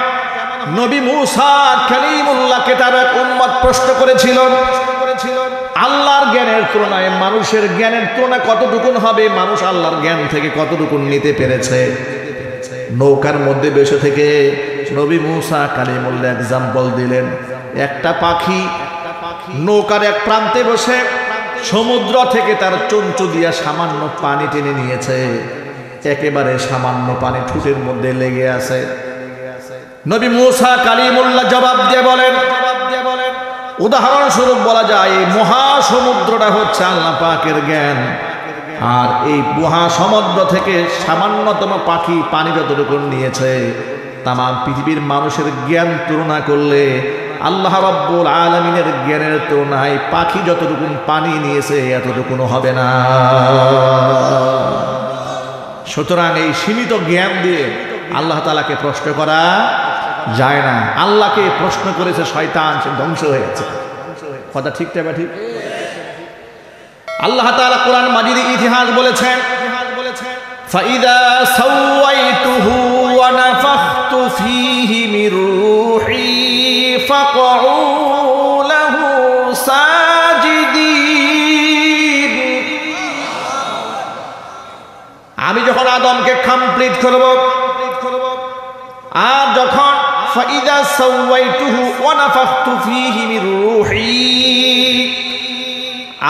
নবী মূসা কালিমুল্লাহকে তার এক উম্মত প্রশ্ন করেছিল, আল্লাহর জ্ঞানের তুলনায় মানুষের জ্ঞানের তুলনা কতটুকুন হবে? মানুষ আল্লাহর জ্ঞান থেকে কতটুকুন নিতে পেরেছে? নৌকার মধ্যে বসে থেকে নবী মূসা কালিমুল্লাহ এক্সাম্পল দিলেন। একটা পাখি নৌকার এক প্রান্তে বসে সমুদ্র থেকে তার চঞ্চু দিয়া সামান্য পানি টেনে নিয়েছে, একেবারে সামান্য পানি ঠোঁটের মধ্যে লেগে আছে। নবী মূসা কালিমুল্লাহ জবাব দিয়ে বলেন, উদাহরণস্বরূপ বলা যায় এই মহাসমুদ্রটা হচ্ছে আল্লাহ পাকের জ্ঞান, আর এই মহাসমুদ্র থেকে সামান্যতম পাখি পানি যতটুকু নিয়েছে, তাম পৃথিবীর মানুষের জ্ঞান তুলনা করলে আল্লাহ রাব্বুল আলামিনের জ্ঞানের তুলনায় পাখি যতটুকু পানি নিয়েছে এতটুকু হবে না। সুতরাং এই সীমিত জ্ঞান দিয়ে আল্লাহ তাআলাকে প্রশ্ন করা যায় না। আল্লাহকে প্রশ্ন করেছে শয়তান, সে ধ্বংস হয়েছে। কথা ঠিক না ঠিক? আল্লাহ তাআলা কোরআন মাজিদে ইতিহাস বলেছেন, ফাইদা সাওয়াইতুহু ওয়া নাফাখতু ফীহি মির রূহি ফাকউ লাহু সাজিদিন। আমি যখন আদমকে কমপ্লিট করব, আর যখন ফাইদা সাওয়াইতুহু ওয়া নাফাখতু ফীহি মির রূহি,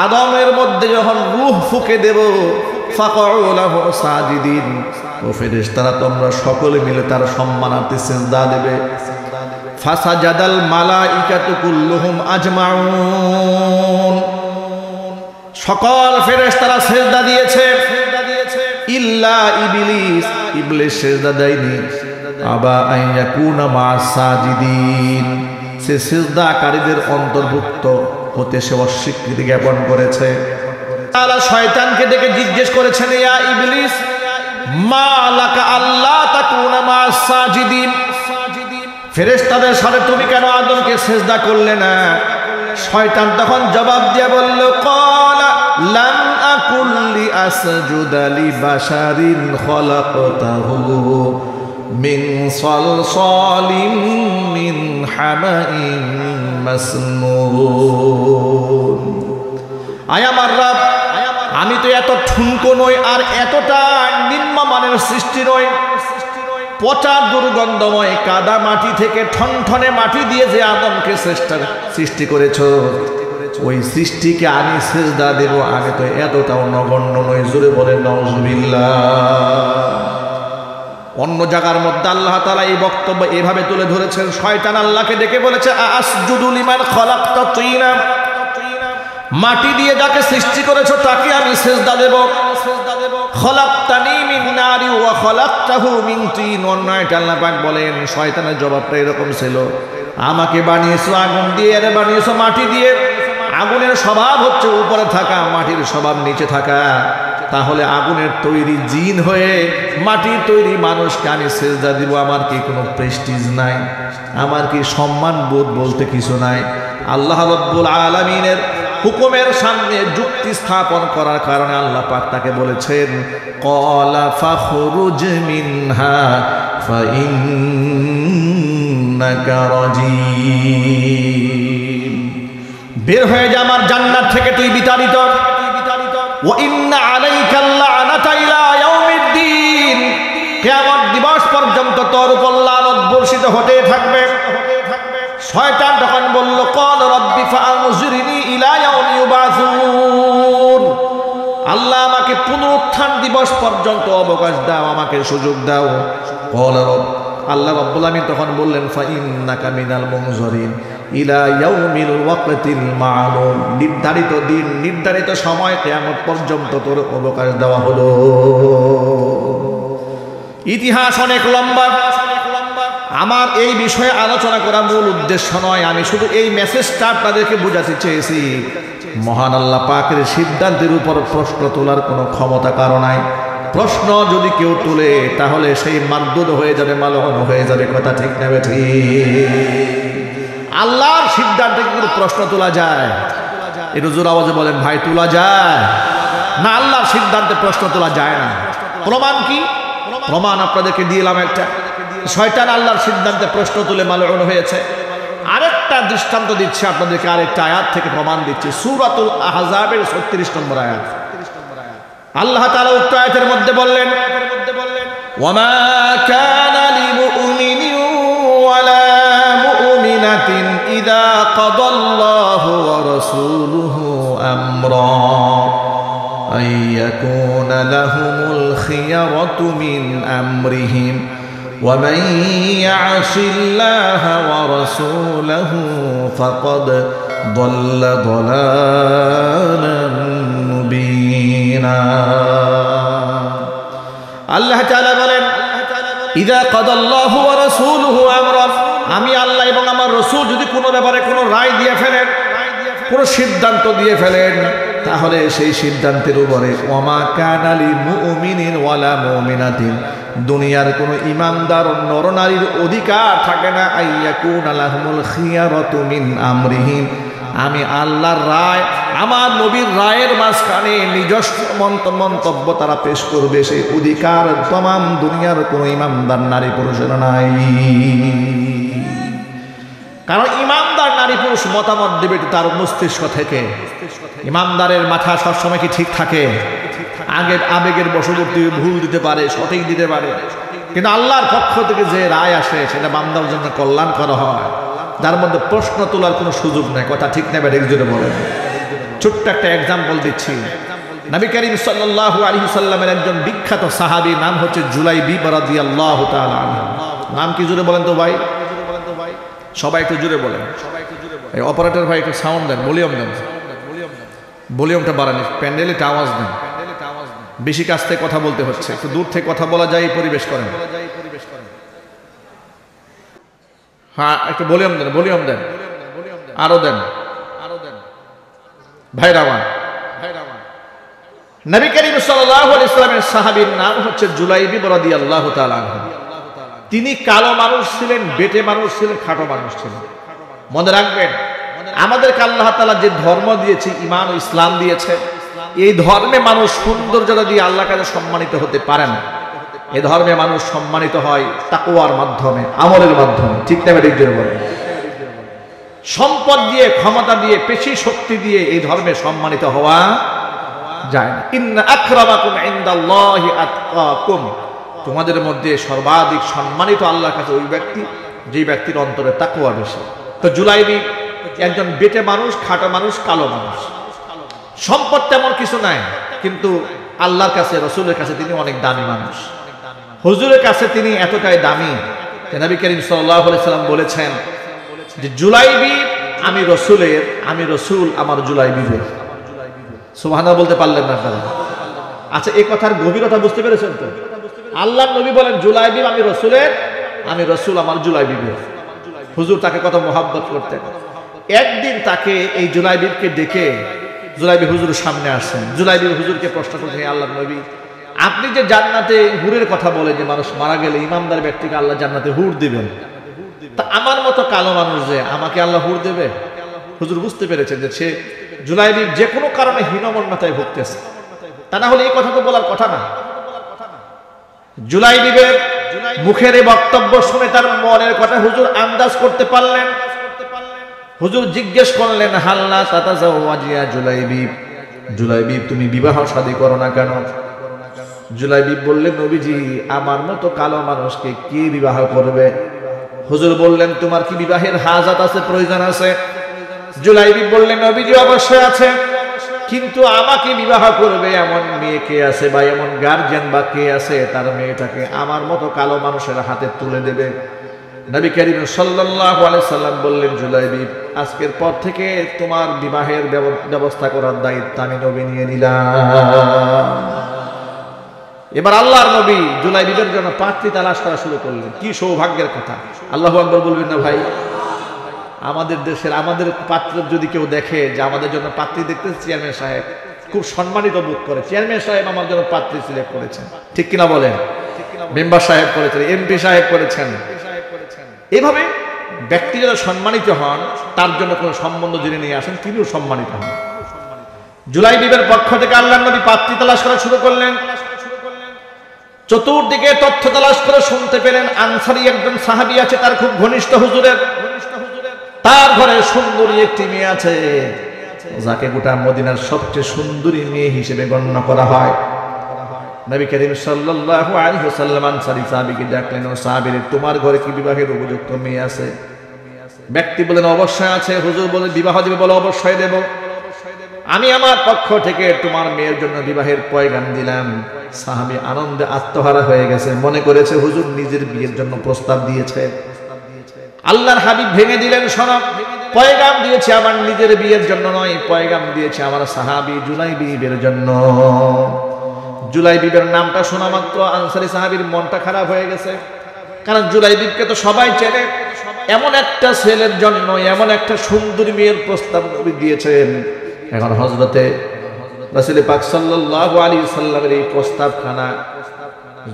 আদমের মধ্যে যখন রূহ ফুঁকে দেব, ফাকউ লাহু সাজিদিন, ও ফেরেশতারা তোমরা সকলে মিলে তার সম্মানার্থে সিজদা দেবে। ফাসাজাদাল মালাইকাতু কুল্লুহুম আজমাউন, সকল ফেরেশতারা সিজদা দিয়েছে, ইল্লা ইবলিস, ইবলিস সিজদা দেয়নি। আবা আন ইয়াকুনা মা'আস সাজিদিন, সে সিজদাকারীদের অন্তর্ভুক্ত হতে সে অস্বীকৃতি জ্ঞাপন করেছে। আল্লাহ শয়তানকে ডেকে জিজ্ঞেস করেছেন, ইয়া ইবলিস মা লাকা আল্লা তাকুনা মা'আস সাজিদিন, ফেরেশতাদের সাথে তুমি কেন আদমকে সিজদা করলে না? শয়তান তখন জবাব দিয়ে বলল, ক্বালা লাম আকুল লিআসজুদা লিবাশারিন খলাকতাহু মিন সালসালিন মিন হামাইন মাসনুন। আয় আমার রব, আমি তো এত ঠুনকো নই আর এতটা নিম্নমানের সৃষ্টি নই। পচা দুর্গন্ধময় কাদা মাটি থেকে ঠনঠনে মাটি দিয়ে যে আদমকে সৃষ্টি করেছ, ওই সৃষ্টিকে আমি সিজদা দেব, আমি তো এতটাও নগণ্য নই। জোরে বলেন নাউজুবিল্লাহ। অন্য জায়গার মধ্যে আল্লাহ তাআলা এই বক্তব্য এভাবে তুলে ধরেছেন, শয়তান আল্লাহকে ডেকে বলেছে, আসজুদু লিমান খলাকতা তিনা, মাটি দিয়ে যাকে সৃষ্টি করেছো তাকে আমি সিজদা দেব। খলাকতানি মিন নারি ওয়া খলাকতাহু মিন তিন। অন্য আয়াতে আল্লাহ পাক বলেন, শয়তানের জবাবটা এরকম ছিল, আমাকে বানিয়েছো আগুন দিয়ে, এর বানিয়েছো মাটি দিয়ে। আগুনের স্বভাব হচ্ছে উপরে থাকা, মাটির স্বভাব নিচে থাকা। তাহলে আগুনের তৈরি জিন হয়ে মাটির তৈরি মানুষকে আমি সেজদা দিব, আমার কি কোনো প্রেস্টিজ নাই? আমার কি সম্মান বোধ বলতে কিছু নাই? আল্লাহ রাব্বুল আলামিনের হুকুমের সামনে যুক্তি স্থাপন করার কারণে আল্লাহ পাক তাকে বলেছেন, ক্বালা ফাখরুজ মিনহা ফাইন্নাকা রাজিম। বের হয়ে যা আমার জান্নাত থেকে, তুই বিতাড়িত। ওয়া ইন্না আলাইকা লা'নাতা ইলা ইয়াউমিদ্দিন, কিয়ামত দিবস পর্যন্ত তোর উপর লানত বর্ষিত হতে থাকবে। শয়তান তখন বলল, ক্বাল রাব্বি ফাআনজিরনি ইলা ইয়াউমি ইউবাসুন, আল্লাহ আমাকে পুনরুত্থান দিবস পর্যন্ত অবকাশ দাও, আমাকে সুযোগ দাও। ক্বাল আল্লাহ রাব্বুল আলামিন তখন বললেন, ফাইন্নাকা মিনাল মুনজারিন ইলা ইয়াউমিল ওয়াক্তিল মা'লুম, নির্ধারিত দিন নির্ধারিত সময় কিয়ামত পর্যন্ত তোর অবকাশ দেওয়া হলো। ইতিহাস অনেক লম্বা, আমার এই বিষয়ে আলোচনা করা মূল উদ্দেশ্য নয়। আমি শুধু এই মেসেজটা আপনাদেরকে বোঝাতে চেয়েছি, মহান আল্লাহ পাকের সিদ্ধান্তের উপর প্রশ্ন তোলার কোনো ক্ষমতা কারো নাই। প্রশ্ন যদি কেউ তোলে তাহলে সেই মারদুদ হয়ে যাবে, মালহন হয়ে যাবে। কথা ঠিক না ঠিক? আল্লাহর সিদ্ধান্তে কিন্তু প্রশ্ন তোলা যায়? একটু জোর আওয়াজে বলেন ভাই, তোলা যায় না? আল্লাহর সিদ্ধান্তে প্রশ্ন তোলা যায় না। প্রমাণ কি? প্রমাণ আপনাদেরকে দিলাম একটা। শয়তান আল্লাহর সিদ্ধান্তে প্রশ্ন তুলে মালউন হয়েছে। আরেকটা দৃষ্টান্ত দিচ্ছে আপনাদেরকে, আরেকটা আয়াত থেকে প্রমাণ দিচ্ছে। সূরাতুল আহজাবের 36 নম্বর আয়াত। আল্লাহ তাআলা উক্ত আয়াতের মধ্যে বললেন, ওয়ামা কানা লিমুমিনিন ওয়ালা মুমিনাতিন ইযা কাদাল্লাহু ওয়া রাসূলুহু আমরা আইয়াকুনা লাহুমুল খিয়ারাতু মিন আমরিহিম ومن يعص الله ورسوله فقد ضل ضلالا مبينا। আল্লাহ তাআলা বলেন, ইযা কাদাল্লাহু ওয়া রাসূলুহু আমরা, আমি আল্লাহ এবং আমার রাসূল যদি কোনো ব্যাপারে কোনো রায় দিয়ে ফেলেন, কোনো সিদ্ধান্ত দিয়ে ফেলেন, তাহলে সেই সিদ্ধান্তের উপরে ওয়ামা কানা লিল মুমিনিন ওয়ালা মুমিনাতিন, দুনিয়ার কোনো ইমানদার নরনারীর অধিকার থাকে না আইয়াকুনা লাহুমুল খিয়ারাতু মিন আমরিহিম, আমি আল্লাহর রায়, আমার নবীর রায়ের মাঝখানে নিজস্ব মন্তব্য তারা পেশ করবে, সেই অধিকার तमाम দুনিয়ার কোনো ইমানদার নারী পুরুষের নাই। কারণ ইমানদার নারী পুরুষ মতামত দেবে তার মস্তিষ্ক থেকে। ইমানদারের মাথা সবসময় কি ঠিক থাকে? আগের আবেগের বশবর্তী ভুল দিতে পারে, সঠিক দিতে পারে, কিন্তু আল্লাহর পক্ষ থেকে যে রায় আসে সেটা বান্দার জন্য কল্যাণ করা হয়, যার মধ্যে প্রশ্ন তোলার কোনো সুযোগ নেই। কথা ঠিক নেবে ঠিক জোরে বলেন। ছোট্ট একটা এক্সাম্পল দিচ্ছি। নবী করিম সাল্লাল্লাহু আলাইহি ওয়াসাল্লামের একজন বিখ্যাত সাহাবী, নাম হচ্ছে জুলাইবিব রাদিয়াল্লাহু তাআলা আনহু। নাম কি জোরে বলেন তো ভাই? সবাই একটু জোরে বলেন। এই অপারেটর ভাই একটু সাউন্ড দেন, ভলিউম দেন, ভলিউমটা বাড়ান, প্যান্ডেলে আওয়াজ দেন। বেশি কাছ থেকে কথা বলতে হচ্ছে, একটু দূর থেকে কথা বলা যায় পরিবেশ করেন। হ্যাঁ, একটু ভলিউম দেন, ভলিউম দেন, আরো দেন, ভাইরা আমার। নবী করিম সাল্লাল্লাহু আলাইহি ওয়াসাল্লামের সাহাবীর নাম হচ্ছে জুলাইবিব রাদিয়াল্লাহু তাআলা আনহু। তিনি কালো মানুষ ছিলেন, বেটে মানুষ ছিলেন, খাটো মানুষ ছিলেন। মনে রাখবেন, আমাদেরকে আল্লাহ তাআলা যে ধর্ম দিয়েছে, ঈমান ও ইসলাম দিয়েছে, এই ধর্মে মানুষ সৌন্দর্যতা দিয়ে আল্লাহর কাছে সম্মানিত হতে পারে না। এই ধর্মে মানুষ সম্মানিত হয় তাকওয়ার মাধ্যমে, আমলের মাধ্যমে। ঠিক না ঠিক জোরে বলেন। সম্পদ দিয়ে, ক্ষমতা দিয়ে, পেশি শক্তি দিয়ে এই ধর্মে সম্মানিত হওয়া যায় না। ইন্না আকরামাকুম ইনদাল্লাহি আতকাকুম, তোমাদের মধ্যে সর্বাধিক সম্মানিত আল্লাহর কাছে ওই ব্যক্তি যে ব্যক্তির অন্তরে তাকওয়া বেশি। তো জুলাইবিব একজন বেটে মানুষ, খাটো মানুষ, কালো মানুষ। সম্পদ তেমন কিছু নাই, কিন্তু আল্লাহর কাছে, রাসূলের কাছে তিনি অনেক দামি মানুষ। হুজুরের কাছে তিনি এতটাই দামি যে নবী করিম সাল্লাল্লাহু আলাইহি ওয়াসাল্লাম বলেছেন যে জুলাইবিব আমি রাসূলের, আমি রাসূল আমার জুলাইবিবের। সুবহানাল্লাহ বলতে পারলেন না আপনারা? আচ্ছা, এই কথার গভীরতা বুঝতে পেরেছেন তো? আল্লাহর নবী বলেন জুলাইবিব আমি রাসূলের, আমি রাসূল আমার জুলাইবিবের। হুজুর তাকে কত মোহাব্বত করতেন। একদিন তাকে এই জুলাইবিবকে ডেকে জুলাইবি হুজুরের সামনে আসেন। জুলাইবি হুজুরকে প্রশ্ন করছেন, হে আল্লাহর নবী, আপনি যে জান্নাতে হুরের কথা বলেন যে মানুষ মারা গেলে ইমানদার ব্যক্তিকে আল্লাহ জান্নাতে হুর দিবেন, তা আমার মতো কালো মানুষ যে আমাকে আল্লাহ হুর দেবে? হুজুর বুঝতে পেরেছেন যে সে জুলাইবি যে কোনো কারণে হীনমন্যতায় ভুগতেছে, তা না হলে এই কথা তো বলার কথা না। জুলাইবিবের মুখের এই বক্তব্য শুনে তার মনের কথা হুজুর আন্দাজ করতে পারলেন। হুজুর জিজ্ঞেস করলেন, হাল্লা তাতাজাওয়াজিয়া জুলাইবিব, জুলাইবিব তুমি বিবাহ শাদী করো না কেন? জুলাইবিব বললেন, নবীজি আমার মতো কালো মানুষকে কে বিবাহ করবে? হুজুর বললেন, তোমার কি বিবাহের হাজাত আছে, প্রয়োজন আছে? জুলাইবিব বললেন, নবীজি অবশ্যই আছে, কিন্তু আমাকে বিবাহ করবে এমন মেয়ে কে আছে বা এমন গার্জিয়ান বা কে আছে তার মেয়েটাকে আমার মতো কালো মানুষের হাতে তুলে দেবে? নবী করিম সাল্লাল্লাহু আলাইহি সাল্লাম বললেন, জুলাইবিব আজকের পর থেকে তোমার বিবাহের ব্যবস্থা করার দায়িত্ব আমি নবী নিয়ে নিলাম। এবার আল্লাহর নবী জুলাইবিবের জন্য পাত্রী তালাশ করা শুরু করলেন। কি সৌভাগ্যের কথা! আল্লাহু আকবার বলবেন না ভাই? আমাদের দেশের আমাদের পাত্র যদি কেউ দেখে যে আমাদের জন্য পাত্রী দেখতেছে, চেয়ারম্যান সাহেব খুব সম্মানিত বোধ করে, চেয়ারম্যান সাহেব আমার জন্য পাত্রী সিলেক্ট করেছেন, ঠিক কিনা বলেন? মেম্বার সাহেব করেছেন, এমপি সাহেব করেছেন। এভাবে ব্যক্তি যারা সম্মানিত হন তার জন্য কোনো সম্বন্ধ যিনি নিয়ে আসেন তিনিও সম্মানিত হন। জুলাইবিবের পক্ষ থেকে আল্লাহর নবী পাত্রী তালাশ করা শুরু করলেন। চতুর্দিকে তথ্য তালাশ করে শুনতে পেলেন আনসারী একজন সাহাবী আছে, তার খুব ঘনিষ্ঠ হুজুরের, তার ঘরে সুন্দরী একটি মেয়ে আছে যাকে গোটা মদিনার সবচেয়ে সুন্দরী মেয়ে হিসেবে গণ্য করা হয়। নবী করিম সাল্লাল্লাহু আলাইহি ওয়াসাল্লাম আনসারী সাহাবীকে ডাকলেন, ও সাহাবী, তোমার ঘরে কি বিবাহের উপযুক্ত মেয়ে আছে? ব্যক্তি বলেন, অবশ্যই আছে। হুজুর বলেন, বিবাহ দেবে? বলে, অবশ্যই দেব। আমি আমার পক্ষ থেকে তোমার মেয়ের জন্য বিবাহের পয়গাম দিলাম। সাহাবী আনন্দে আত্মহারা হয়ে গেছে, মনে করেছে হুজুর নিজের বিয়ের জন্য প্রস্তাব দিয়েছে। আল্লাহর হাবিব ভেঙে দিলেন, শোনো, পয়গাম দিয়েছে আমার নিজের বিয়ের জন্য নয়, পয়গাম দিয়েছে আমার সাহাবী জুলাইবিবের জন্য। জুলাইবিবের নামটা শোনা মাত্র আনসারী সাহাবীর মনটা খারাপ হয়ে গেছে, কারণ জুলাইবিবকে তো সবাই চেনে। এমন একটা ছেলের জন্য এমন একটা সুন্দরী মেয়ের প্রস্তাব নবী দিয়েছেন। এখন হযরতে রাসূল পাক সাল্লাল্লাহু আলাইহি সাল্লামের এই প্রস্তাবখানা,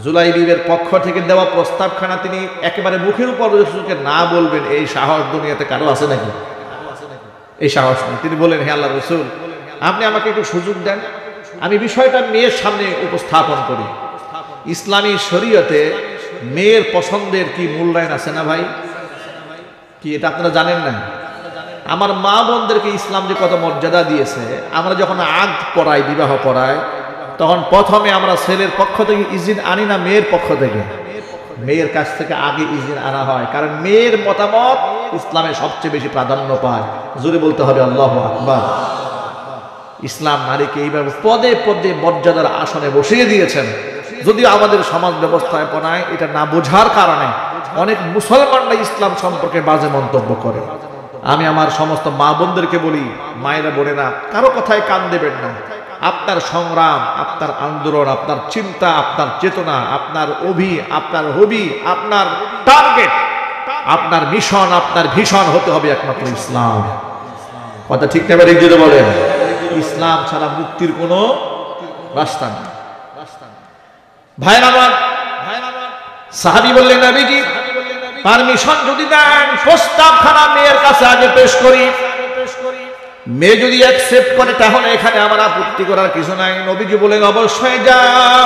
জুলাইবিবের পক্ষ থেকে দেওয়া প্রস্তাবখানা তিনি একেবারে মুখের উপর রাসূলকে না বলবেন, এই সাহস দুনিয়াতে কারো আছে নাকি? এই সাহস নেই। তিনি বলেন, হে আল্লাহর রাসূল, আপনি আমাকে একটু সুযোগ দেন, আমি বিষয়টা মেয়ের সামনে উপস্থাপন করি। ইসলামী শরীয়তে মেয়ের পছন্দের কি মূল্যায়ন আছে না ভাই? কি এটা আপনারা জানেন না? আমার মা বোনদেরকে ইসলাম যে কত মর্যাদা দিয়েছে। আমরা যখন আগ পড়াই, বিবাহ পড়াই, তখন প্রথমে আমরা ছেলের পক্ষ থেকে ইজিন আনি না মেয়ের পক্ষ থেকে? মেয়ের কাছ থেকে আগে ইজিন আনা হয়, কারণ মেয়ের মতামত ইসলামে সবচেয়ে বেশি প্রাধান্য পায়। জোরে বলতে হবে আল্লাহু আকবার। ইসলাম নারীকে এইভাবে পদে পদে মর্যাদার আসনে বসিয়ে দিয়েছেন। যদিও আমাদের সমাজ ব্যবস্থায় পড়ায় এটা না বোঝার কারণে অনেক মুসলমানরা ইসলাম সম্পর্কে বাজে মন্তব্য করে। আমি আমার সমস্ত মা বোনদেরকে বলি, মায়েরা বোনেরা, কারো কথায় কান দেবেন না। আপনার সংগ্রাম, আপনার আন্দোলন, আপনার চিন্তা, আপনার চেতনা, আপনার আপনার হবি, আপনার টার্গেট, আপনার মিশন, আপনার ভীষণ হতে হবে একমাত্র ইসলাম। কথা ঠিক না ঠিক যদি বলেন? ইসলাম ছাড়া মুক্তির কোনো রাস্তা নেই। ভাইরা আমার, সাহাবী বললেন, নবীজি পারমিশন যদি দেন, প্রস্তাবখানা মেয়ের কাছে আগে পেশ করি। মেয়ে যদি অ্যাকসেপ্ট করে তাহলে এখানে আমার আপত্তি করার কিছু নাই। নবীজি বলেন, অবশ্যই যাও।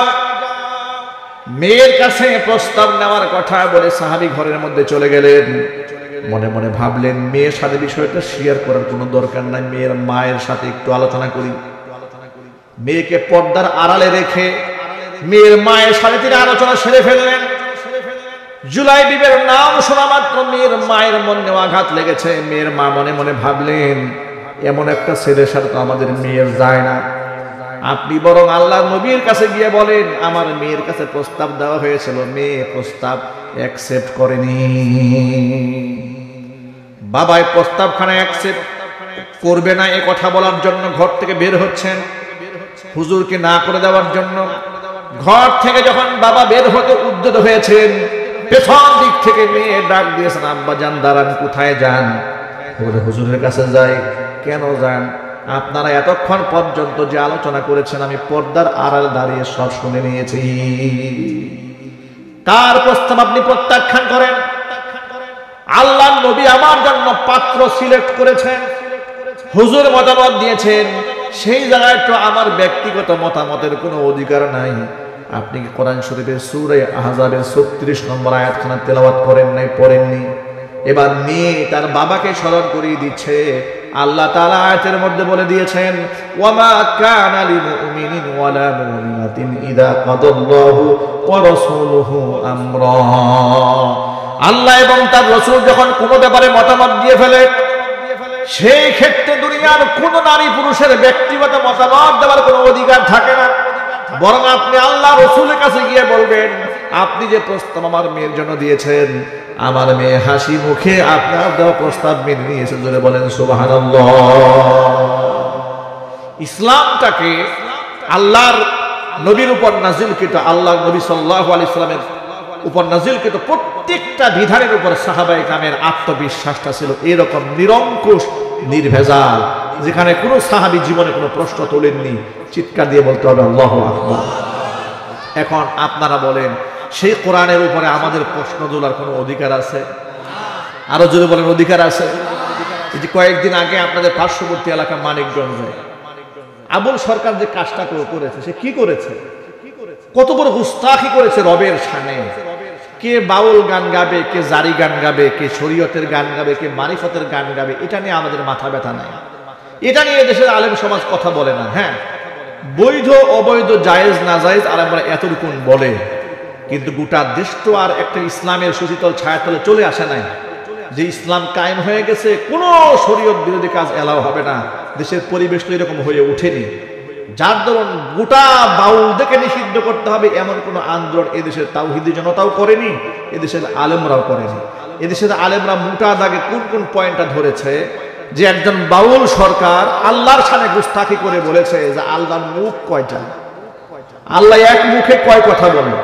মেয়ের কাছে প্রস্তাব নেওয়ার কথা বলে সাহাবী ঘরের মধ্যে চলে গেলেন। মনে মনে ভাবলেন, মেয়ের সাথে বিষয়টা শেয়ার করার কোনো দরকার নাই, মেয়ের মায়ের সাথে একটু আলোচনা করি। মেয়েকে পর্দার আড়ালে রেখে মেয়ের মায়ের সাথে তিনি আলোচনা সেরে ফেললেন। জুলাইবিবের নাম শোনা মাত্র মেয়ের মায়ের মনে আঘাত লেগেছে। মেয়ের মা মনে মনে ভাবলেন, এমন একটা ছেলের সাথে তো আমাদের মেয়ের যায় না, আপনি বরং আল্লাহর নবীর কাছে গিয়ে বলেন, আমার মেয়ের কাছে প্রস্তাব দেওয়া হয়েছিল, মেয়ে প্রস্তাব অ্যাকসেপ্ট করেনি। বাবাই প্রস্তাবখানা অ্যাকসেপ্ট করবে না এ কথা বলার জন্য ঘর থেকে বের হচ্ছেন, হুজুরকে না করে দেওয়ার জন্য। ঘর থেকে যখন বাবা বের হতে উদ্যত হয়েছেন, পেছন দিক থেকে মেয়ে ডাক দিয়েছেন, আব্বা যান দাঁড়ান, কোথায় যান? বলে হুজুরের কাছে যাই। কেন যান? আপনারা এতক্ষণ পর্যন্ত যে আলোচনা করেছেন আমি পর্দার আড়াল দাঁড়িয়ে সব শুনে নিয়েছি। কার প্রস্তাব আপনি প্রত্যাখ্যান করেন? আল্লাহর নবী আমার জন্য পাত্র সিলেক্ট করেছেন, হুজুর মতামত দিয়েছেন, সেই জায়গায় তো আমার ব্যক্তিগত মতামতের কোনো অধিকার নাই। আপনি কি কোরআন শরীফের সূরা আহজাবের 36 নম্বর আয়াতখানা তেলাওয়াত করেন নাই? পড়েননি? এবার মেয়ে তার বাবাকে স্মরণ করিয়ে দিচ্ছে। আল্লাহ তাআলা আয়াতের মধ্যে বলে দিয়েছেন, ওয়ামা কানা লিমুমিনিন ওয়ালা মুমিনাতিন ইযা কাদাল্লাহু ওয়া রাসূলুহু আমরা। আল্লাহ এবং তার রাসূল যখন কোনো ব্যাপারে মতামত দিয়ে ফেলে, সেই ক্ষেত্রে দুনিয়ার কোন নারী পুরুষের ব্যক্তিগত মতামত দেওয়ার কোনো অধিকার থাকে না। বরং আপনি আল্লাহ রাসূলের কাছে গিয়ে বলবেন, আপনি যে প্রস্তাব আমার মেয়ের জন্য দিয়েছেন, আমার মেয়ে হাসি মুখে আপনার দেওয়া প্রস্তাব মেনে নিয়েছে। জোরে বলেন সুবহানাল্লাহ। ইসলামটাকে আল্লাহর নবীর উপর নাজিলকৃত, আল্লাহর নবী সাল্লাল্লাহু আলাইহি সাল্লামের উপর নাজিলকৃত প্রত্যেকটা বিধানের উপর সাহাবায়ে কেরামের আত্মবিশ্বাসটা ছিল এরকম নিরঙ্কুশ, নির্ভেজাল, যেখানে কোনো সাহাবী জীবনে কোনো প্রশ্ন তোলেননি। চিৎকার দিয়ে বলতে হবে আল্লাহু আকবার। এখন আপনারা বলেন, সেই কোরআনের উপরে আমাদের প্রশ্ন তোলার কোনো অধিকার আছে? আরো যদি বলেন অধিকার আছে? এই যে কয়েকদিন আগে আপনাদের পার্শ্ববর্তী এলাকা মানিকগঞ্জে আবুল সরকার যে কাজটা করেছে, সে কি করেছে? কত বড় গুস্তাখি করেছে রবের শানে। কে বাউল গান গাবে, কে জারি গান গাবে, কে শরীয়তের গান গাবে, কে মারিফতের গান গাবে, এটা নিয়ে আমাদের মাথা ব্যথা নাই। এটা নিয়ে দেশের আলেম সমাজ কথা বলে না। হ্যাঁ, বৈধ অবৈধ, জায়েজ না জায়েজ আলেমরা এতটুকু বলে, কিন্তু গোটা দেশ তো আর একটা ইসলামের সুশীতল ছায়াতলে চলে আসে নাই। যে ইসলাম কায়েম হয়ে গেছে, কোনো শরীয়ত বিরোধী কাজ এলাও হবে না। দেশের পরিবেশ তো এরকম হয়ে ওঠেনি। যার ধরুন গোটা বাউলদেরকে নিষিদ্ধ করতে হবে এমন কোনো আন্দোলন এদেশের তাওহীদি জনতাও করেনি, এদেশের আলেমরাও করেনি। এদেশের আলেমরা মোটা দাগে কোন কোন পয়েন্টটা ধরেছে, যে একজন বাউল সরকার আল্লাহর সামনে গুস্তাখি করে বলেছে যে আল্লাহর মুখ কয়টা, আল্লাহ এক মুখে কয় কথা বলেন।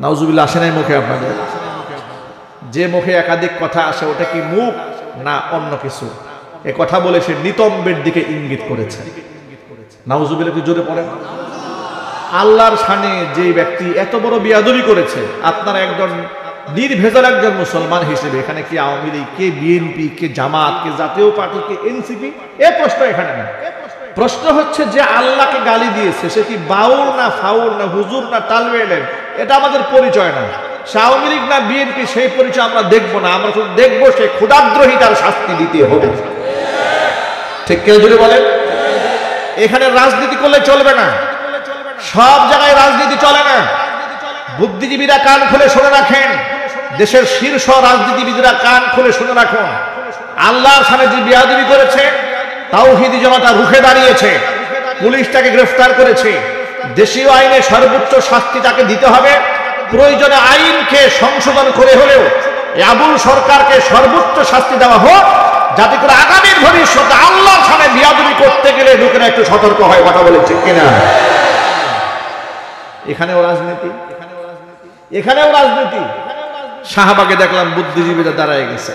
নাউজুবিল্লাহ, আসে নাই মুখে আপনাদের? যে মুখে একাধিক কথা আসে ওটা কি মুখ না অন্য কিছু? এ কথা বলে সে নিতম্বের দিকে ইঙ্গিত করেছে। নাউজুবিল্লাহ, একটু জোরে পড়েন। আল্লাহর সামনে যে ব্যক্তি এত বড় বিয়াদবি করেছে, আপনারা একজন নির্ভেজাল একজন মুসলমান হিসেবে এখানে কে আওয়ামী লীগ, কে বিএনপি, কে জামাত, কে জাতীয় পার্টি, কে এনসিপি, এ প্রশ্ন এখানে না। প্রশ্ন হচ্ছে যে আল্লাহকে গালি দিয়েছে সে কি বাউল না ফাউল না হুজুর না তালবে এলেন, এটা আমাদের পরিচয় না। সে আওয়ামী লীগ না বিএনপি, সেই পরিচয় আমরা দেখবো না। আমরা শুধু দেখবো সে ক্ষুধাদ্রোহী, তার শাস্তি দিতে হবে। ঠিক কেউ যদি বলেন? এখানে রাজনীতি করলে চলবে না, সব জায়গায় রাজনীতি চলে না। বুদ্ধিজীবীরা কান খুলে শুনে রাখেন, দেশের শীর্ষ রাজনীতিবিদরা কান খুলে শুনে রাখুন। আল্লাহর সামনে যে বিয়াদবি করেছে, তাওহীদি জনতা রুখে দাঁড়িয়েছে, পুলিশ তাকে গ্রেফতার করেছে। দেশীয় আইনে সর্বোচ্চ শাস্তি তাকে দিতে হবে। প্রয়োজনে আইনকে সংশোধন করে হলেও আবুল সরকারকে সর্বোচ্চ শাস্তি দেওয়া হোক, যাতে করে আগামীর ভবিষ্যতে আল্লাহর সামনে বিয়াদবি করতে গেলে লোকেরা একটু সতর্ক হয়। কথা বলে ঠিক কিনা? এখানেও রাজনীতি, এখানেও রাজনীতি। শাহবাগে দেখলাম বুদ্ধিজীবীরা দাঁড়ায় গেছে।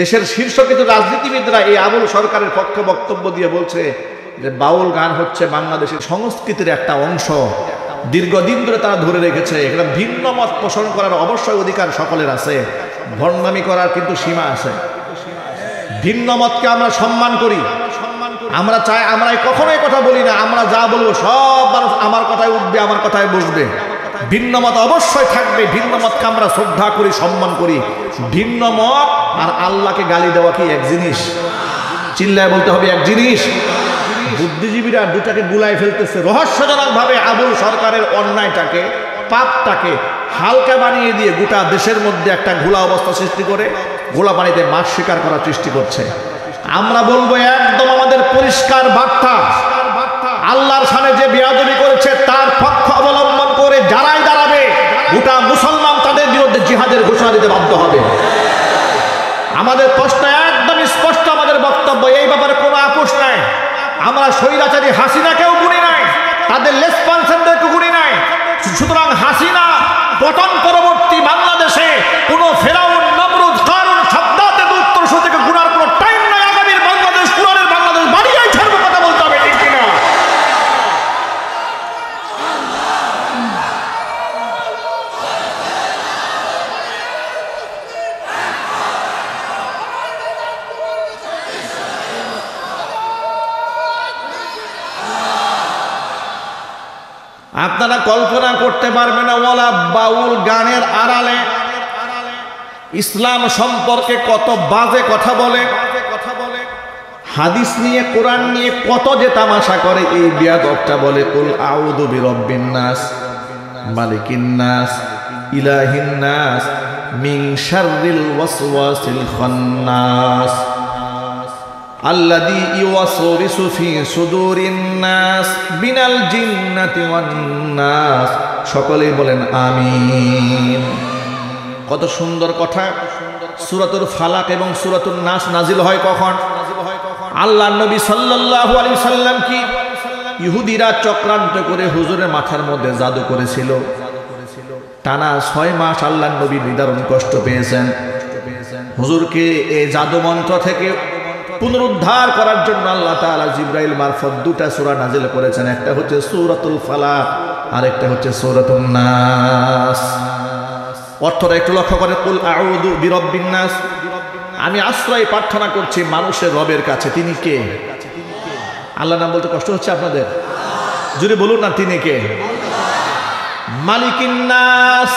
দেশের শীর্ষ কিছু রাজনীতিবিদরা এই আবুল সরকারের পক্ষে বক্তব্য দিয়ে বলছে যে বাউল গান হচ্ছে বাংলাদেশের সংস্কৃতির একটা অংশ, দীর্ঘদিন ধরে তারা ধরে রেখেছে। এখানে ভিন্ন মত পোষণ করার অবশ্যই অধিকার সকলের আছে, ভণ্ডামি করার কিন্তু সীমা আছে। ভিন্ন মতকে আমরা সম্মান করি, আমরা চাই, আমরা কখনোই কথা বলি না আমরা যা বলবো সব মানুষ আমার কথায় উঠবে, আমার কথায় বসবে। ভিন্ন মত অবশ্যই থাকবে, ভিন্ন মতকে আমরা শ্রদ্ধা করি, সম্মান করি। ভিন্ন মত আর আল্লাহকে গালি দেওয়া কি এক জিনিস? চিল্লায় বলতে হবে এক জিনিস। বুদ্ধিজীবীরা দুটাকে গুলায় ফেলতেছে রহস্যজনক ভাবে। আবুল সরকারের অন্যায়টাকে, পাপটাকে হালকা বানিয়ে দিয়ে গোটা দেশের মধ্যে একটা ঘোলা অবস্থা সৃষ্টি করে ঘোলা পানিতে মাছ শিকার করার সৃষ্টি করছে। আমরা বলবো একদম আমাদের পরিষ্কার বার্তা, আল্লাহর সামনে যে বিয়াদবি করেছে তার পক্ষ অবলম্বন করে যারাই দাঁড়াবে, গোটা মুসলমান তাদের বিরুদ্ধে জিহাদের ঘোষণা দিতে বাধ্য হবে। আমাদের প্রশ্ন একদম স্পষ্ট, আমাদের বক্তব্য এই ব্যাপারে কোনো আপোষ নাই। আমরা স্বৈরাচারী হাসিনাকেও গুনি নাই, তাদের রেসপন্সিবলদেরকে গুনি নাই। সুতরাং হাসিনা পতন পরবর্তী আপনারা কল্পনা করতে পারবেন না ওলা বাউল গানের আড়ালে ইসলাম সম্পর্কে কত বাজে কথা বলে, হাদিস নিয়ে কোরআন নিয়ে কত যে তামাশা করে। এই বিয়াদবটা বলে কুল আউযু বিরাব্বিন নাস মালিকিন নাস ইলাহিন নাস মিন শাররিল ওয়াসওয়াসিল খান্নাস আল্লাযী ইউওয়াসওয়িসু ফি সুদুরিন নাস বিনাল জিন্নাতি ওয়ান নাস। সকলেই বলেন আমিন। কত সুন্দর কথা। সূরাতুল ফালাক এবং সূরাতুন নাস নাজিল হয় কখন? আল্লাহর নবী সাল্লাল্লাহু আলাইহি সাল্লাম কি ইহুদিরা চক্রান্ত করে হুজুরের মাথার মধ্যে জাদু করেছিল। টানা 6 মাস আল্লাহর নবী নিদারুণ কষ্ট পেয়েছেন। হুজুরকে এই জাদু মন্ত্র থেকে পুনরুদ্ধার করার জন্য আল্লাহ তাআলা জিবরাইল মারফত 2টা সূরা নাজিল করেছেন। একটা হচ্ছে সূরাতুল ফালাক আর একটা হচ্ছে সূরাতুন নাস। অর্থটা একটু লক্ষ্য করে, কুল আউযু বিরাব্বিন নাস, আমি আশ্রয় প্রার্থনা করছি মানুষের রবের কাছে। তিনি কে? আল্লাহর নাম বলতে কষ্ট হচ্ছে আপনাদের? যদি বলুন না তিনি কে? মালিকিন নাস,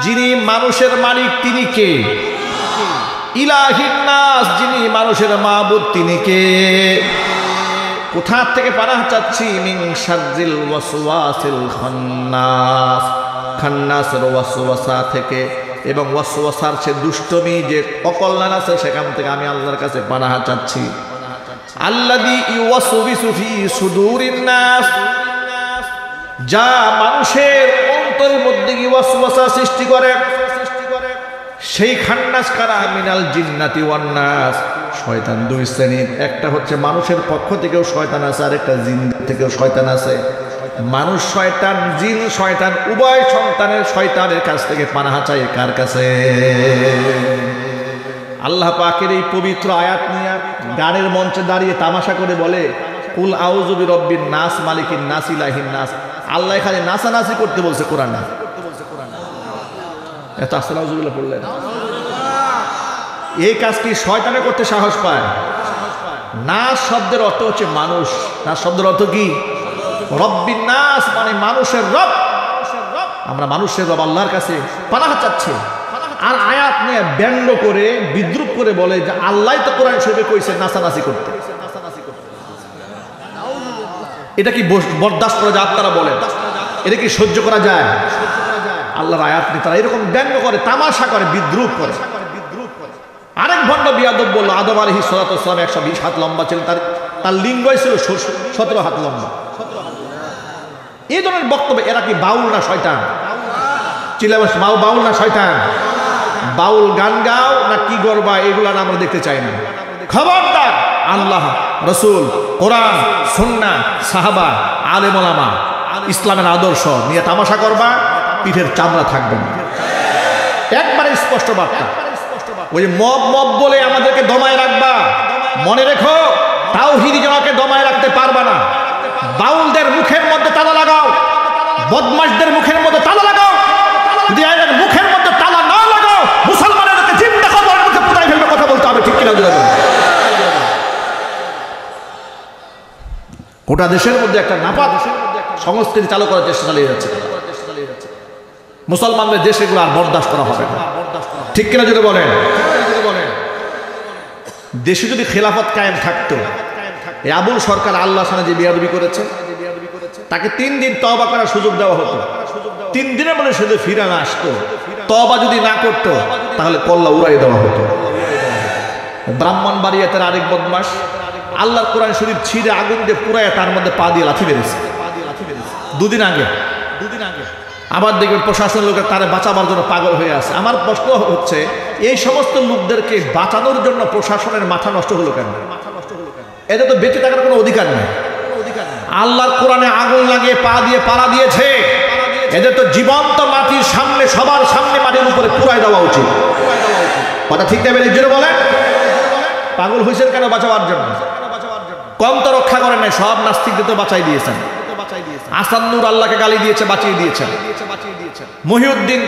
যিনি মানুষের মালিক তিনি কে? ইলাহিন নাস, যিনি মানুষের মাবুদ তিনি কে? কোথা থেকে পানাহ চাচ্ছি? মিন শাররিল ওয়াসওয়াসিল খান্নাস, খান্নাসের ওয়াসওয়াসা থেকে এবং ওয়াসওয়াসার সে দুষ্টমি যে অকল্যাণ আছে সেখান থেকে আমি আল্লাহর কাছে পানাহ চাচ্ছি। আল্লাযী ইউওয়াসওয়িসু ফি সুদুরিন নাস, যা মানুষের অন্তরের মধ্যে ওয়াসওয়াসা সৃষ্টি করে, সেই খান্নাস কারা? মিনাল জিন্নাতি ওয়ান নাস, শয়তান 2 শ্রেণীর। একটা হচ্ছে মানুষের পক্ষ থেকেও শয়তান আছে আর একটা জিন থেকেও শয়তান আছে। মানুষ শয়তান, জিন শয়তান, উভয় সন্তানের শয়তানের কাছ থেকে পানাহ চাই কার কাছে? আল্লাহ পাকের এই পবিত্র আয়াত নিয়ে গানের মঞ্চে দাঁড়িয়ে তামাশা করে বলে কুল আউযু বিরাব্বিন নাস মালিকিন নাস ইলাহিন নাস। আল্লাহ এখানে নাচানাচি করতে বলছে কোরআনে। এত আস্তাগফিরুল্লাহ পড়লেন। এই কাজ কি শয়তানে করতে সাহস পায়? নাস শব্দের অর্থ হচ্ছে মানুষ। নাস শব্দের অর্থ কি? রব্বিন নাস, মানে মানুষের রব। আমরা মানুষের রব আল্লাহর কাছে পানাহ চাচ্ছি। আর আয়াত নিয়ে ব্যঙ্গ করে বিদ্রুপ করে বলে যে আল্লাহ তো কোরআন শরীফে কইছে নাচানাচি করতে। এটা কি বরদাস্ত করা যায়? আপনারা বলেন এটা কি সহ্য করা যায়? আল্লাহর আয়াত নিয়ে তারা এরকম ব্যঙ্গ করে, তামাশা করে, বিদ্রুপ করে। আরেক ভণ্ড বিয়াদব বলল আদম আলাইহিস সালাতু ওয়াস সালাম 120 হাত লম্বা ছিলেন, তার লিঙ্গই ছিল 17 হাত লম্বা। এই ধরনের বক্তব্য। এরা কি বাউল না শয়তান? চিলাবাস বাউল না শয়তান? বাউল গান গাও না কি করবা, এগুলা আমরা দেখতে চাই না। খবরদার, আল্লাহ রাসূল কোরআন সুন্নাহ সাহাবা আলেম ওলামা ইসলামের আদর্শ নিয়ে তামাশা করবা, পিঠের চামড়া থাকবে না। একবারে স্পষ্ট বার্তা। ওই মব বলে আমাদেরকে দমায় রাখবা, মনে রেখো তাওহীদি জনকে দমায় রাখতে পারবা না। বাউলদের মুখের মধ্যে তালা লাগাও, বদমাশদের মুখের মধ্যে তালা লাগাও। যদি এদের মুখের মধ্যে তালা না লাগাও, মুসলমানদেরকে জিন্দা কবরের মুখে পুঁতায় ফেলবে। কথা বলতে হবে, ঠিক কিনা? গোটা দেশের মধ্যে একটা নাপাক সংস্কৃতি চালু করার চেষ্টা চালিয়ে যাচ্ছে মুসলমানদের। দেশ এগুলো আর বরদাস্ত করা হবে না, ঠিক কিনা যদি বলেন? দেশে যদি খেলাফত কায়েম থাকতো, এই আবুল সরকার আল্লাহ সামনে যে বেয়াদবি করেছে তাকে 3 দিন তওবা করার সুযোগ দেওয়া হতো। 3 দিনের মধ্যে সে ফিরে না আসতো, তওবা যদি না করতো তাহলে কল্লা উড়াই দেওয়া হতো। ব্রাহ্মণবাড়িয়াতের আরেক বদমাশ আল্লাহর কোরআন শরীফ ছিঁড়ে আগুন দিয়ে পুরায় তার মধ্যে পা দিয়ে লাথি মেরেছে 2 দিন আগে। আবার দেখবেন প্রশাসনের লোকের তারে বাঁচাবার জন্য পাগল হয়ে আছে। আমার প্রশ্ন হচ্ছে, এই সমস্ত লোকদেরকে বাঁচানোর জন্য প্রশাসনের মাথা নষ্ট হলো কেন? এদের তো বেঁচে থাকার কোনো অধিকার নেই। আল্লাহর কোরআনে আগুন লাগিয়ে পা দিয়ে পাড়া দিয়েছে, এদের তো জীবন্ত মাটির সামনে, সবার সামনে মাটির উপরে পুরাই দেওয়া উচিত। কথা ঠিক যাবে? জোরে বলেন। পাগল হয়েছেন কেন? বাঁচাবার জন্য। কম তো রক্ষা করেন নাই, সব নাস্তিকদের তো বাঁচাই দিয়েছেন। আসান নূর আল্লাহকে গালি দিয়েছে, বাঁচিয়ে দিয়েছেন। মহিউদ্দিন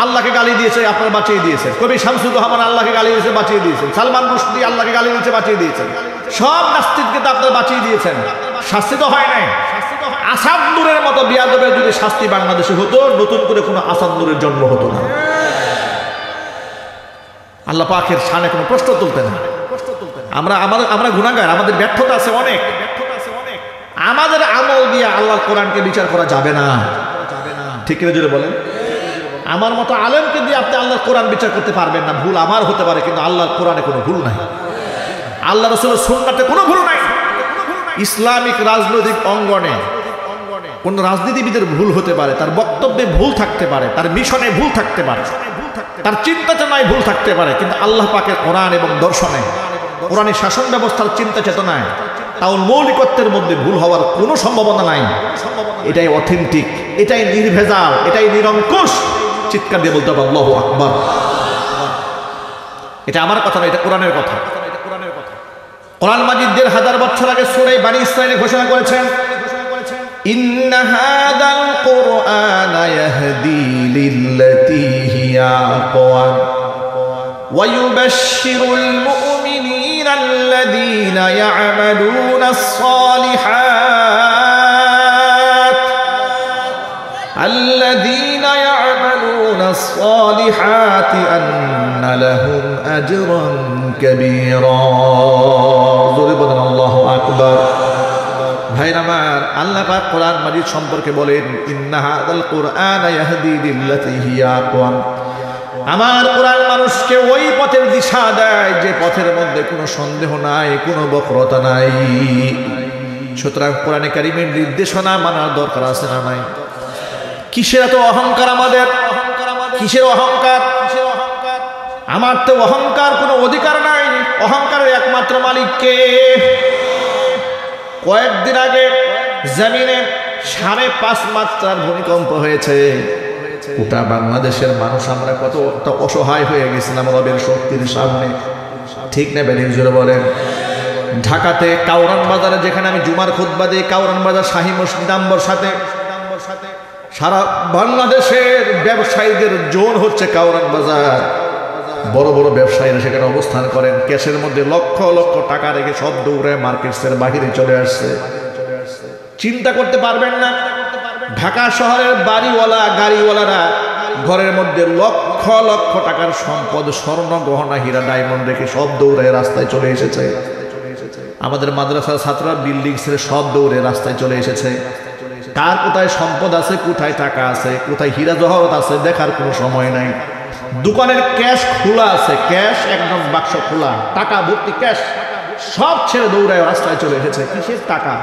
আল্লাহকে গালি দিয়েছে, আপনারা বাঁচিয়ে দিয়েছেন। কবি শামসুর রহমান আল্লাহকে গালি দিয়েছে, বাঁচিয়ে দিয়েছেন। সালমান রুশদি আল্লাহকে গালি দিয়েছে, বাঁচিয়ে দিয়েছেন। সব নাস্তিককে তো আপনারা বাঁচিয়ে দিয়েছেন, শাস্তি তো হয় নাই। আসাদ নূরের মতো বিয়াদবের যদি শাস্তি বাংলাদেশে হতো, নতুন করে কোনো আসাদ নূরের জন্ম হতো না। আল্লাহ পাকের শানে কোনো প্রশ্ন তুলতেন না। আমরা গুনাহগার, আমাদের ব্যর্থতা আছে অনেক। আমাদের আমল দিয়ে আল্লাহর কোরআনকে বিচার করা যাবে না, ঠিক কিনা জোরে বলেন? আমার মতো আলেমকে দিয়ে আপনি আল্লাহর কোরআন বিচার করতে পারবেন না। ভুল আমার হতে পারে, কিন্তু আল্লাহর কোরআনে কোনো ভুল নাই, আল্লাহ রাসূলের সুন্নাতে কোনো ভুল নাই। ইসলামিক রাজনৈতিক অঙ্গনে কোন রাজনীতিবিদের ভুল হতে পারে, তার বক্তব্যে ভুল থাকতে পারে, তার মিশনে ভুল থাকতে পারে, তার চিন্তা চেতনায় ভুল থাকতে পারে, কিন্তু আল্লাহ পাকের কোরআন এবং দর্শনে, কোরআনী শাসন ব্যবস্থার চিন্তা চেতনায়, তাও মৌলিকত্বের মধ্যে ভুল হওয়ার কোনো সম্ভাবনা নাই। এটাই অথেন্টিক, এটাই নির্ভেজাল, এটাই নিরঙ্কুশ। চিৎকার দিয়ে বলতে হবে আল্লাহু আকবার। এটা আমার কথা না, এটা কোরআনের কথা। কোরআন মাজিদ ১,৫০০ বছর আগে সূরা বনী ইসরাঈলে ঘোষণা করেছেন, ইন্না হাযাল কুরআনা ইয়াহদি লিল্লাতী হিয়া আকওয়াম ওয়া ইউবাশশিরুল মুমিনিনা আল্লাযীনা ইয়া'মালুনাস সালিহাত আন্না লাহুম আজরান কাবীরা। জোরে বলেন আল্লাহু আকবার। ভাইরা আমার, আল্লাহ পাক কোরআন মাজিদ সম্পর্কে বলেন, ইন্না হাযাল কুরআনা ইয়াহদি লিল্লাতী হিয়া আকওয়াম। আমার কোরআন মানুষকে ওই পথের দিশা দেয় যে পথের মধ্যে কোনো সন্দেহ নাই, কোনো বক্রতা নাই। সুতরাং কোরআনে কারীমের নির্দেশনা মানার দরকার আছে না নাই? কিসের এত অহংকার আমাদের? কিসের অহংকার? আমার তো অহংকার কোনো অধিকার নাই। অহংকারের একমাত্র মালিক কে? কয়েকদিন আগে জমিনে 5.5 মাত্রার ভূমিকম্প হয়েছে। গোটা বাংলাদেশের মানুষ আমরা কতটা অসহায় হয়ে গেছিলাম রবের শক্তির সামনে, ঠিক না বেরিয়ে জোরে বলেন? ঢাকাতে কাউরান বাজারে, যেখানে আমি জুমার খুতবা দিই, কাউরান বাজার শাহী মসজিদ নম্বর 7, সারা বাংলাদেশের ব্যবসায়ীদের জোন হচ্ছে কাউরান বাজার। বড় বড় ব্যবসায়ীরা সেখানে অবস্থান করেন, ক্যাশের মধ্যে লক্ষ লক্ষ টাকা রেখে সব দৌড়ে মার্কেটসের বাহিরে চলে আসছে। চিন্তা করতে পারবেন না, ঢাকা শহরের বাড়িওয়ালা গাড়িওয়ালারা ঘরের মধ্যে লক্ষ লক্ষ টাকার সম্পদ, স্বর্ণ গহনা হীরা ডায়মন্ড রেখে সব দৌড়ে রাস্তায় চলে এসেছে। আমাদের মাদ্রাসার ছাত্ররা বিল্ডিং ছেড়ে সব দৌড়ে রাস্তায় চলে এসেছে। কার কোথায় সম্পদ আছে, কোথায় টাকা আছে, কোথায় হীরা জহরত আছে, দেখার কোনো সময় নাই। দোকানের ক্যাশ খোলা আছে, ক্যাশ একদম বাক্স খোলা, টাকা ভর্তি ক্যাশ, সব ছেড়ে দৌড়ায় রাস্তায় চলে এসেছে। কিসের টাকা?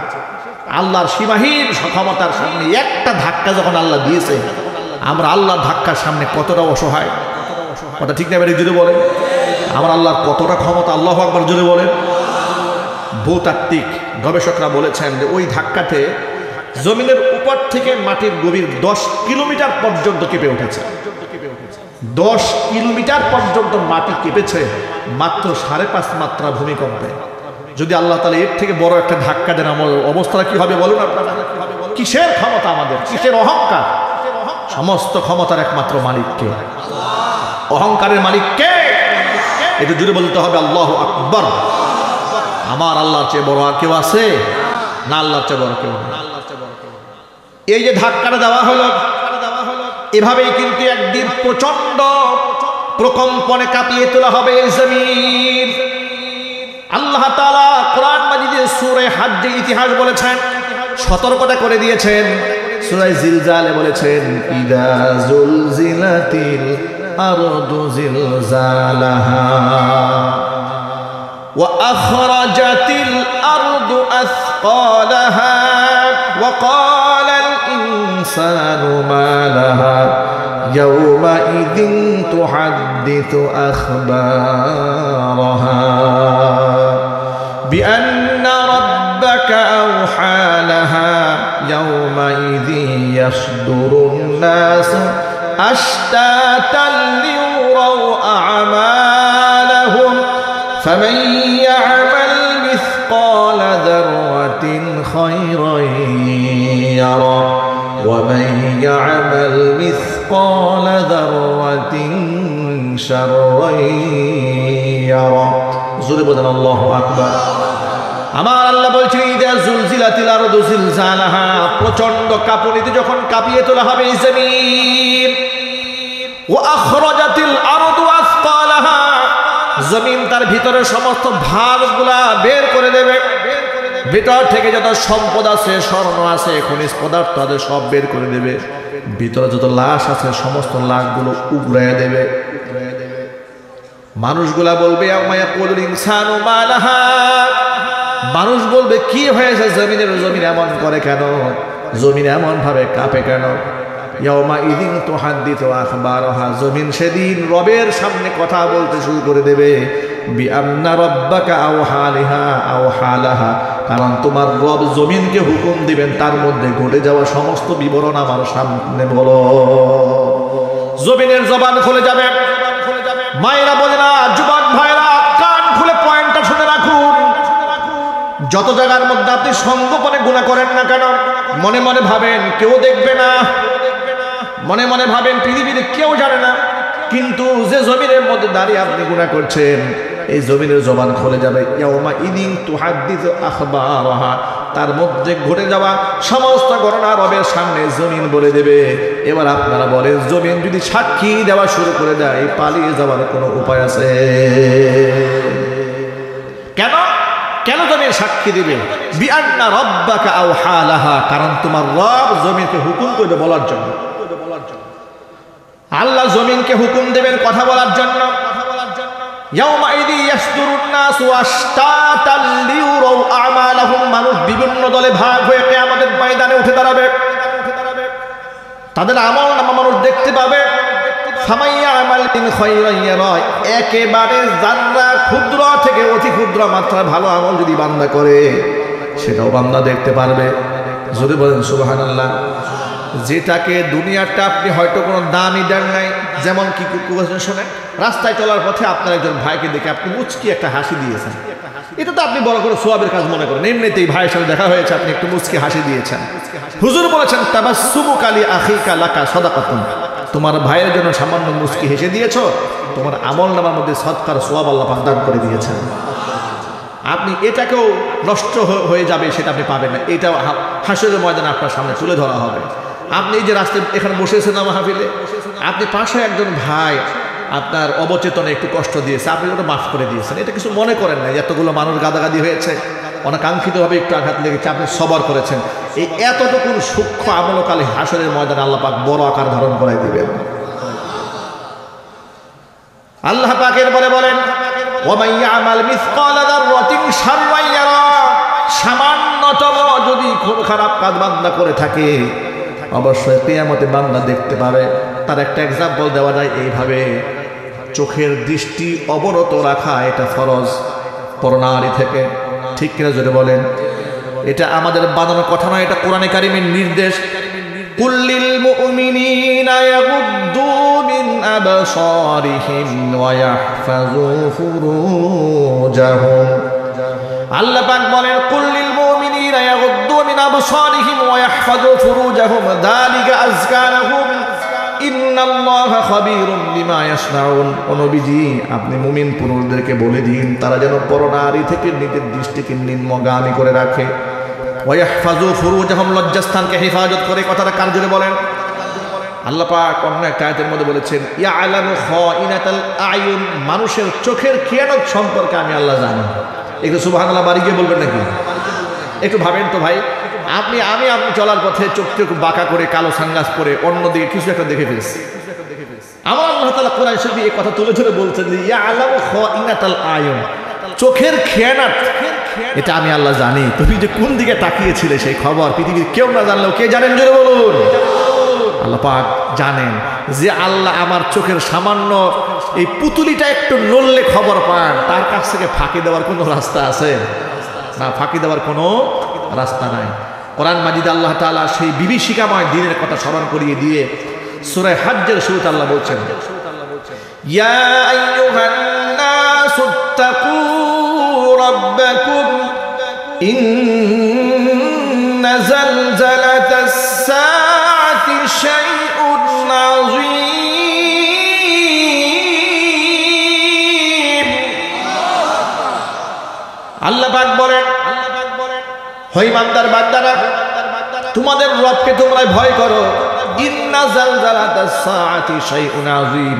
আল্লাহর সীমাহীন ক্ষমতার সামনে একটা ধাক্কা যখন আল্লাহ দিয়েছে, আমরা আল্লাহর ধাক্কার সামনে কতটা অসহায়। কথা ঠিক না বেরিয়ে জুড়ে বলেন? আমার আল্লাহর কতটা ক্ষমতা, আল্লাহু আকবার জুড়ে বলেন। ভূতাত্ত্বিক গবেষকরা বলেছেন যে ওই ধাক্কাতে জমিনের উপর থেকে মাটির গভীর 10 কিলোমিটার পর্যন্ত কেঁপে উঠেছে। 10 কিলোমিটার পর্যন্ত মাটি কেঁপেছে মাত্র 5.5 মাত্রা ভূমিকম্পে। যদি আল্লাহ তাআলা এর থেকে বড় একটা ধাক্কা দেন, আমার অবস্থাটা কি হবে বলুন আপনারা? কিসের ক্ষমতা আমাদের, কিসের অহংকার? সমস্ত ক্ষমতার একমাত্র মালিক কে? অহংকারের মালিক কে? এটা জুড়ে বলতে হবে আল্লাহু আকবার। আমার আল্লাহর চেয়ে বড় আর কেউ আছে না? আল্লাহর চেয়ে বড় কেউ না। এই যে ধাক্কাটা দেওয়া হলো, এভাবেই কিন্তু একদিন প্রচন্ড প্রকম্পনে কাঁপিয়ে তোলা হবে এই জমিন। আল্লাহ তাআলা কোরআন মাজিদে সূরা হজ্জে ইতিহাস বলেছেন, সতর্কতা করে দিয়েছেন। সূরা জিলজালে বলেছেন, ইদা জুলজিলাতিল আরদু জিলজালাহা ওয়া আখরাজাতিল আরদু আসকালাহা ওয়া ক্বালাল ইনসানু মা লাহা ইয়াওমাইযিন তুহাদ্দিসু আখবারাহা বিআন্না রাব্বাকা আওহা লাহা ইয়াওমাইযিন ইয়াসদুরুন নাসু আশতাতান লিয়ুরাউ আ'মালাহুম ফামান ইয়া'মাল মিসকালা যাররাতিন খায়রান ইয়ারা ওয়া মান ইয়া'মাল মিসকালা যাররাতিন শাররান ইয়ারা। জোরে বলেন আল্লাহু আকবার। আমার আল্লাহ বলছেন ইদা জুলজিলাতিল আরদু জিলজালাহা, প্রচন্ড কাঁপুনিতে যখন কাঁপিয়ে তোলা হবে এই জমিন, ওয়া আখরাজাতিল আরদু আসকালাহা, জমিন তার ভিতরে সমস্ত ভারগুলা বের করে দেবে, ভিতর থেকে যত সম্পদ আছে, স্বর্ণ আছে, খনিজ পদার্থ আছে, সব বের করে দেবে, ভিতরে যত লাশ আছে সমস্ত লাশগুলো উগড়াইয়া দেবে। মানুষগুলা বলবে ইয়াকুলুল ইনসানু মা লাহা, মানুষ বলবে কি হয়েছে জমিনের, জমিন এমন করে কেন, জমিন এমন ভাবে কাঁপে কেন? ইয়াউমা ইদিন তুহাদ্দিসু আখবারাহা, জমিন সেদিন রবের সামনে কথা বলতে শুরু করে দেবে। বিআন্না রাব্বাকা আওহালিহা আওহালাহা, কারণ তোমার রব জমিনকে হুকুম দিবেন তার মধ্যে ঘটে যাওয়া সমস্ত বিবরণ আমার সামনে বলো। জমিনের জবান খুলে যাবে। মায়েরা বলে না, যুবক ভাইরা কান খুলে পয়েন্টটা শুনে রাখুন। যত জায়গার মধ্যে আপনি সঙ্গোপনে গুনাহ করেন না কেন, মনে মনে ভাবেন কেউ দেখবে না, মনে মনে ভাবেন পৃথিবীতে কেউ জানে না, কিন্তু যে জমিনের মধ্যে দাঁড়িয়ে আপনি গুনাহ করছেন, এই জমিনের জবান খুলে যাবে। ইয়াউমা ইদিন তুহাদ্দিসু আখবারাহা, তার মধ্যে ঘটে যাওয়া সমস্ত ঘটনা রবের সামনে জমিন বলে দেবে। এবার আপনারা বলেন, জমিন যদি সাক্ষী দেওয়া শুরু করে দেয়, পালিয়ে যাওয়ার কোনো উপায় আছে? কেন কেন জমিন সাক্ষী দিবে? বিআন্না রাব্বাকা আওহালাহা, কারণ তোমার রব জমিনকে হুকুম করবে বলার জন্য। আল্লাহ জমিনকে হুকুম দেবেন কথা বলার জন্য। ইয়াউমাইদি ইয়াসদুরুন নাসু আশতাতাল লিউরাউ আমালাহুম, মানুষ বিভিন্ন দলে ভাগ হয়ে কিয়ামতের ময়দানে উঠে দাঁড়াবে। তাদের আমলনামা মানুষ দেখতে পাবে। ফামাইয়া আমাল মিন খায়রান ইয়ারা, একেবারে জাররা ক্ষুদ্র থেকে অতি ক্ষুদ্র মাত্রায় ভালো আমল যদি বান্দা করে, সেটাও বান্দা দেখতে পারবে। যদি বলেন সুবহানাল্লাহ। যেটাকে দুনিয়াটা আপনি হয়তো কোনো দামই দেন নাই, যেমন কি শোনেন, রাস্তায় চলার পথে আপনার একজন ভাইকে দেখে আপনি মুচকি একটা হাসি দিয়েছেন, এটা তো আপনি বড় করে সোয়াবের কাজ মনে করেন। এমনিতেই ভাইয়ের সাথে দেখা হয়েছে, আপনি একটু মুচকি হাসি দিয়েছেন। হুজুর বলেছেন তাবাসসুমুকা লিআখিকা লাকা সাদাকাতুন, তোমার ভাইয়ের জন্য সামান্য মুচকি হেসে দিয়েছো, তোমার আমলনামার মধ্যে সদকার সোয়াব আল্লাহ পাক দান করে দিয়েছেন। আপনি এটাকেও নষ্ট হয়ে যাবে সেটা আপনি পাবেন না, এটাও হাসরের ময়দানে আপনার সামনে তুলে ধরা হবে। আপনি এই যে রাস্তায় এখানে বসেছেন না মাহফিলে, আপনি পাশে একজন ভাই আপনার অবচেতনে একটু কষ্ট দিয়েছে, আপনি ওটা মাফ করে দিয়েছেন, এটা কিছু মনে করেন না। এতগুলো মানুষ গাদাগাদি হয়েছে, অনাকাঙ্ক্ষিতভাবে একটু আঘাত লেগেছে, আপনি সবর করেছেন। এই এতটুকু সূক্ষ্ম আমলকালে হাসরের ময়দানে আল্লাহ পাক বড় আকার ধারণ করাই দিবেন। আল্লাহ পাকের বলেন ওয়ামান ইয়ামাল মিসকালা যাররাতিন শাররান ইয়ারা, সামান্যতম যদি খুব খারাপ কাজ বান্দা করে থাকে, অবশ্যই কিয়ামতে বান্দা দেখতে পাবে। তার একটা এক্সাম্পল দেওয়া যায় এইভাবে, চোখের দৃষ্টি অবনত রাখা এটা ফরজ পরনারী থেকে, ঠিক কিনা জোরে বলেন? এটা আমাদের বানানোর কথা নয়, এটা কোরআনে কারিমের নির্দেশ। কুল্লিল মুমিনিনা ইয়াগুদ্দু মিন আবসারিহিম ওয়া ইয়াহফাযু ফুরুজাহুম, আল্লাহ পাক বলেন কুল্লিল মুমিনিনা ইয়াগুদ্দু মিন আবসারিহিম ওয়া ইয়াহফাযু ফুরুজাহুম যালিকা আযকা লাহুম ইন্নাল্লাহা খাবীরুম বিমা ইয়াসনাউন। ও নবীজি, আপনি মুমিন পুরুষদেরকে বলে দিন তারা যেন পরনারী থেকে নিজের দৃষ্টিকে নিম্নগামী করে রাখে। ওয়া ইয়াহফাযু ফুরুজাহুম, লজ্জাস্থানকে হেফাজত করে। কথাটা কার জোরে বলেন? আল্লাহ পাক অন্য একটা আয়াতের মধ্যে বলেছেন ইয়ালামু খাইনাতাল আয়ুন, মানুষের চোখের খেয়ানত সম্পর্কে আমি আল্লাহ জানি। একটু সুবহানাল্লাহ বাড়ি গিয়ে বলবেন নাকি? একটু ভাবেন তো ভাই, আপনি চলার পথে চোখকে বাঁকা করে কালো সানগ্লাস পরে অন্যদিকে কিছু একটা দেখে ফেলছি। আমার আল্লাহ তাআলা কোরআন শরীফে এই কথা তুলে ধরে বলছেন যে ইয়ালামু খাইনাতাল আয়ুন, চোখের খেয়ানত এটা আমি আল্লাহ জানি। তুমি যে কোন দিকে তাকিয়েছিলে সেই খবর পৃথিবীর কেউ না জানলেও কে জানেন জোরে বলুন? আল্লাহ পাক জানেন যে আল্লাহ আমার চোখের সামান্য এই পুতুলিটা একটু নড়লে খবর পান, তার কাছ থেকে ফাঁকি দেওয়ার কোনো রাস্তা আছে না? ফাঁকি দেওয়ার কোনো রাস্তা নাই। কোরআন মাজিদে আল্লাহ তাআলা সেই বিভীষিকাময় দিনের কথা স্মরণ করিয়ে দিয়ে সূরা হজ্জের শুরুতে আল্লাহ বলছেন ইয়া আইয়ুহান নাসুত্তাকু রাব্বাকুম ইন্না যালজালাতাস সাআতি শাইউন আযীম। আল্লাহ পাক বলেন হে ইমানদার বান্দারা, তোমাদের রবকে তোমরা ভয় করো। ইন্না জালজালাতাস সাআতি শাইউন আযীম,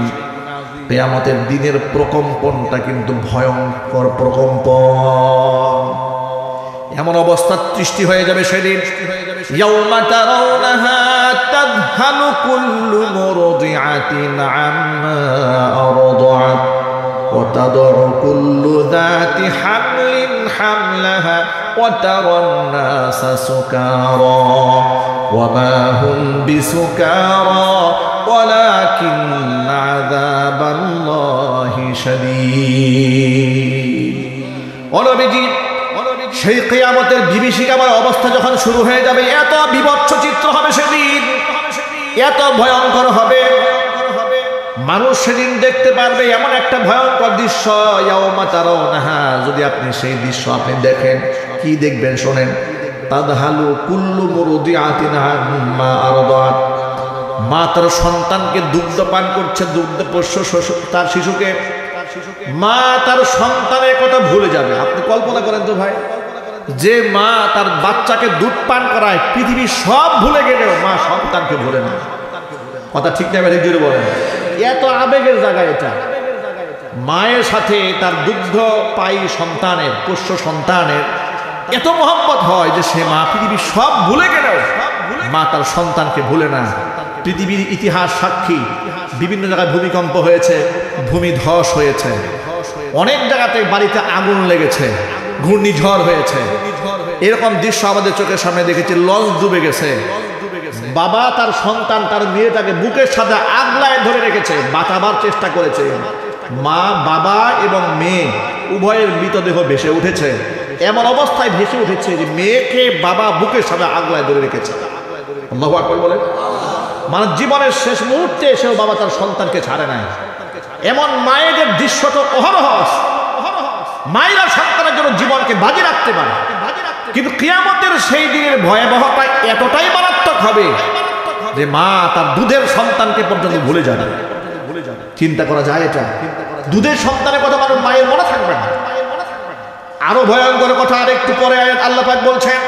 কিয়ামতের দিনের প্রকম্পনটা কিন্তু ভয়ঙ্কর প্রকম্পন। এমন অবস্থা সৃষ্টি হয়ে যাবে সেদিন, ইয়াউমা তারাউনাহা তাযহালু কুল্লু মুরদিআতিন আম্মা আরদাআত ওয়া তাদউ কুল্লু যাতি হামলিন হামলাহা ওয়া তারান নাসা সুকারা ওয়া মা হুম বিসুকারা ওয়ালাকিন্না আযাবাল্লাহি শাদীদ। ও নবীজি, সেই কিয়ামতের বিভীষিকাময় অবস্থা যখন শুরু হয়ে যাবে, এত বিভৎস চিত্র হবে সেদিন, এত ভয়ঙ্কর হবে, মানুষ সেদিন দেখতে পারবে এমন একটা ভয়ঙ্কর দৃশ্য। ইয়াউমা তারাউনাহা, যদি আপনি সেই দৃশ্য আপনি দেখেন, কি দেখবেন শোনেন। তাযহালু কুল্লু মুরদিআতিন আম্মা আরদাআত, মা তার সন্তানকে দুগ্ধ পান করছে, দুগ্ধপোষ্য তার শিশুকে, মা তার সন্তানের কথা ভুলে যাবে। আপনি কল্পনা করেন তো ভাই, যে মা তার বাচ্চাকে দুধ পান করায়, পৃথিবী সব ভুলে গেলেও মা সন্তানকে ভুলে না। কথা ঠিক না? ঠিক জোরে বলেন। এত আবেগের জায়গা এটা। মায়ের সাথে তার দুগ্ধ পাই সন্তানের, পোষ্য সন্তানের এত মহব্বত হয় যে সে মা পৃথিবীর সব ভুলে গেলেও মা তার সন্তানকে ভুলে না। পৃথিবীর ইতিহাস সাক্ষী, বিভিন্ন জায়গায় ভূমিকম্প হয়েছে, ভূমিধস হয়েছে, অনেক জায়গাতে বাড়িতে আগুন লেগেছে, ঘূর্ণিঝড় হয়েছে। এরকম দৃশ্য আমাদের চোখের সামনে দেখেছি। লঞ্চ ডুবে গেছে, বাবা তার সন্তান তার মেয়েটাকে বুকের সাথে আগলায় ধরে রেখেছে, বাঁচাবার চেষ্টা করেছে। মা, বাবা এবং মেয়ে উভয়ের মৃতদেহ ভেসে উঠেছে। এমন অবস্থায় ভেসে উঠেছে যে মেয়েকে বাবা বুকের সাথে আগলায় ধরে রেখেছে। আল্লাহু আকবার বলেন। মানে জীবনের শেষ মুহূর্তে এসেও বাবা তার সন্তানকে ছাড়ে নাই। এমন মায়েদের দৃশ্য তো অহরহ। মায়েরা সন্তানের জন্য জীবনকে বাজি রাখতে পারে, কিন্তু কিয়ামতের সেই দিনের ভয়াবহতা এতটাই মারাত্মক হবে যে মা তার দুধের সন্তানকে পর্যন্ত ভুলে যাবে। চিন্তা করা যায় এটা? দুধের সন্তানের কথা মানুষ মায়ের মনে থাকবে না। আরো ভয়ঙ্কর কথা আরেকটু পরে আয়াত আল্লাহ পাক বলছেন,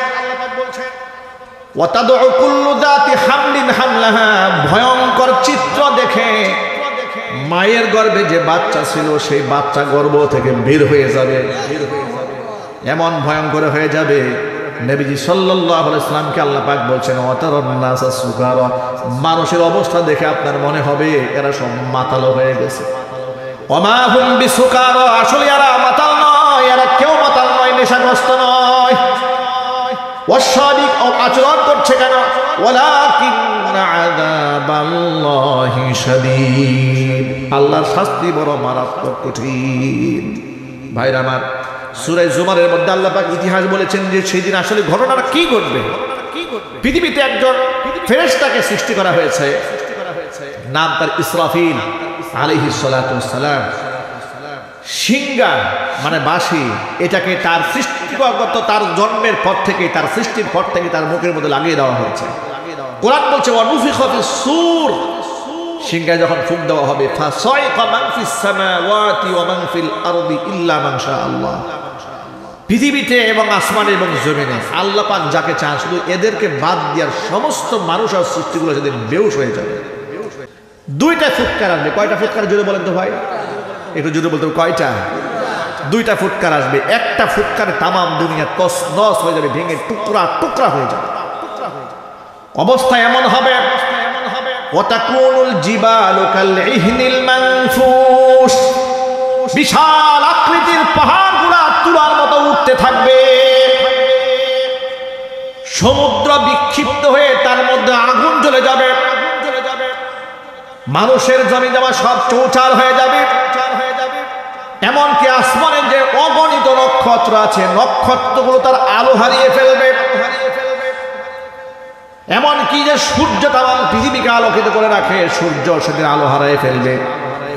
ওয়া তাদউ কুল্লু যাতি হামলিন হামলাহা, ভয়ঙ্কর চিত্র দেখে মায়ের গর্ভে যে বাচ্চা ছিল সেই বাচ্চা গর্ভ থেকে বের হয়ে যাবে। এমন ভয়ঙ্কর হয়ে যাবে, নবীজি সাল্লাল্লাহু আলাইহি সাল্লামকে আল্লাহ পাক বলছেন, ওয়া তারান নাসা সুকারা, মানুষের অবস্থা দেখে আপনার মনে হবে এরা সব মাতাল হয়ে গেছে। ওয়া মা হুম বিসুকারা, আসলে এরা মাতাল নয়, এরা কেউ মাতাল নয়, নেশাগ্রস্ত নয়। ওয়াশাদিক আচরণ করছে কেন? ওয়ালাকিন্না আযাবাল্লাহি শাদীদ, আল্লাহর শাস্তি বড় মারাত্মক কঠিন। ভাইরা আমার, সূরা জুমারের মধ্যে আল্লাহ পাক ইতিহাস বলেছেন যে সেদিন আসলে ঘটনাটা কি ঘটবে। পৃথিবীতে একজন ফেরেশতাকে সৃষ্টি করা হয়েছে, নাম তার ইসরাফিল আলাইহিস সালাতু ওয়াস সালাম। সিংহা মানে বাঁশি, এটাকে তার সৃষ্টিগত, তার জন্মের পর থেকে, তার সৃষ্টির পর থেকে তার মুখের মধ্যে লাগিয়ে দেওয়া হয়েছে। কোরআন বলছে, ওয়া নুফিখা ফিস সূর, সিংহায় যখন ফুঁক দেওয়া হবে, ফাসাইকা মান ফিস সামাওয়াতি ওয়া মান ফিল আরদি ইল্লা মান শাআল্লাহ, পৃথিবীতে এবং আসমানে এবং জমিনে আল্লাহ পাক যাকে চান, শুধু এদেরকে বাদ দেওয়ার সমস্ত মানুষ আর সৃষ্টিগুলো সেদিন বেহুশ হয়ে যাবে। দুইটা ফুৎকার আসবে। কয়টা ফুৎকার জোরে বলেন তো ভাই? একটু জোরে বলতে হবে, কয়টা? দুইটা ফুৎকার আসবে। একটা ফুৎকারে তামাম দুনিয়া তস নস হয়ে যাবে, ভেঙে টুকরা টুকরা হয়ে যাবে। অবস্থা এমন হবে, ওয়াতাকুনুল জিবালু কাল ইহনিল মানফুস, বিশাল আকৃতির পাহাড়গুলা তুলার মতো উঠতে থাকবে। সমুদ্র বিক্ষিপ্ত হয়ে তার মধ্যে আগুন জ্বলে যাবে। মানুষের জমি জমা সব চৌচার হয়ে যাবে। এমনকি আসমানের যে অগণিত নক্ষত্র আছে, নক্ষত্রগুলো তার আলো হারিয়ে ফেলবে। এমনকি যে সূর্য তামাম পৃথিবীকে আলোকিত করে রাখে, সূর্য সেদিন আলো হারিয়ে ফেলবে।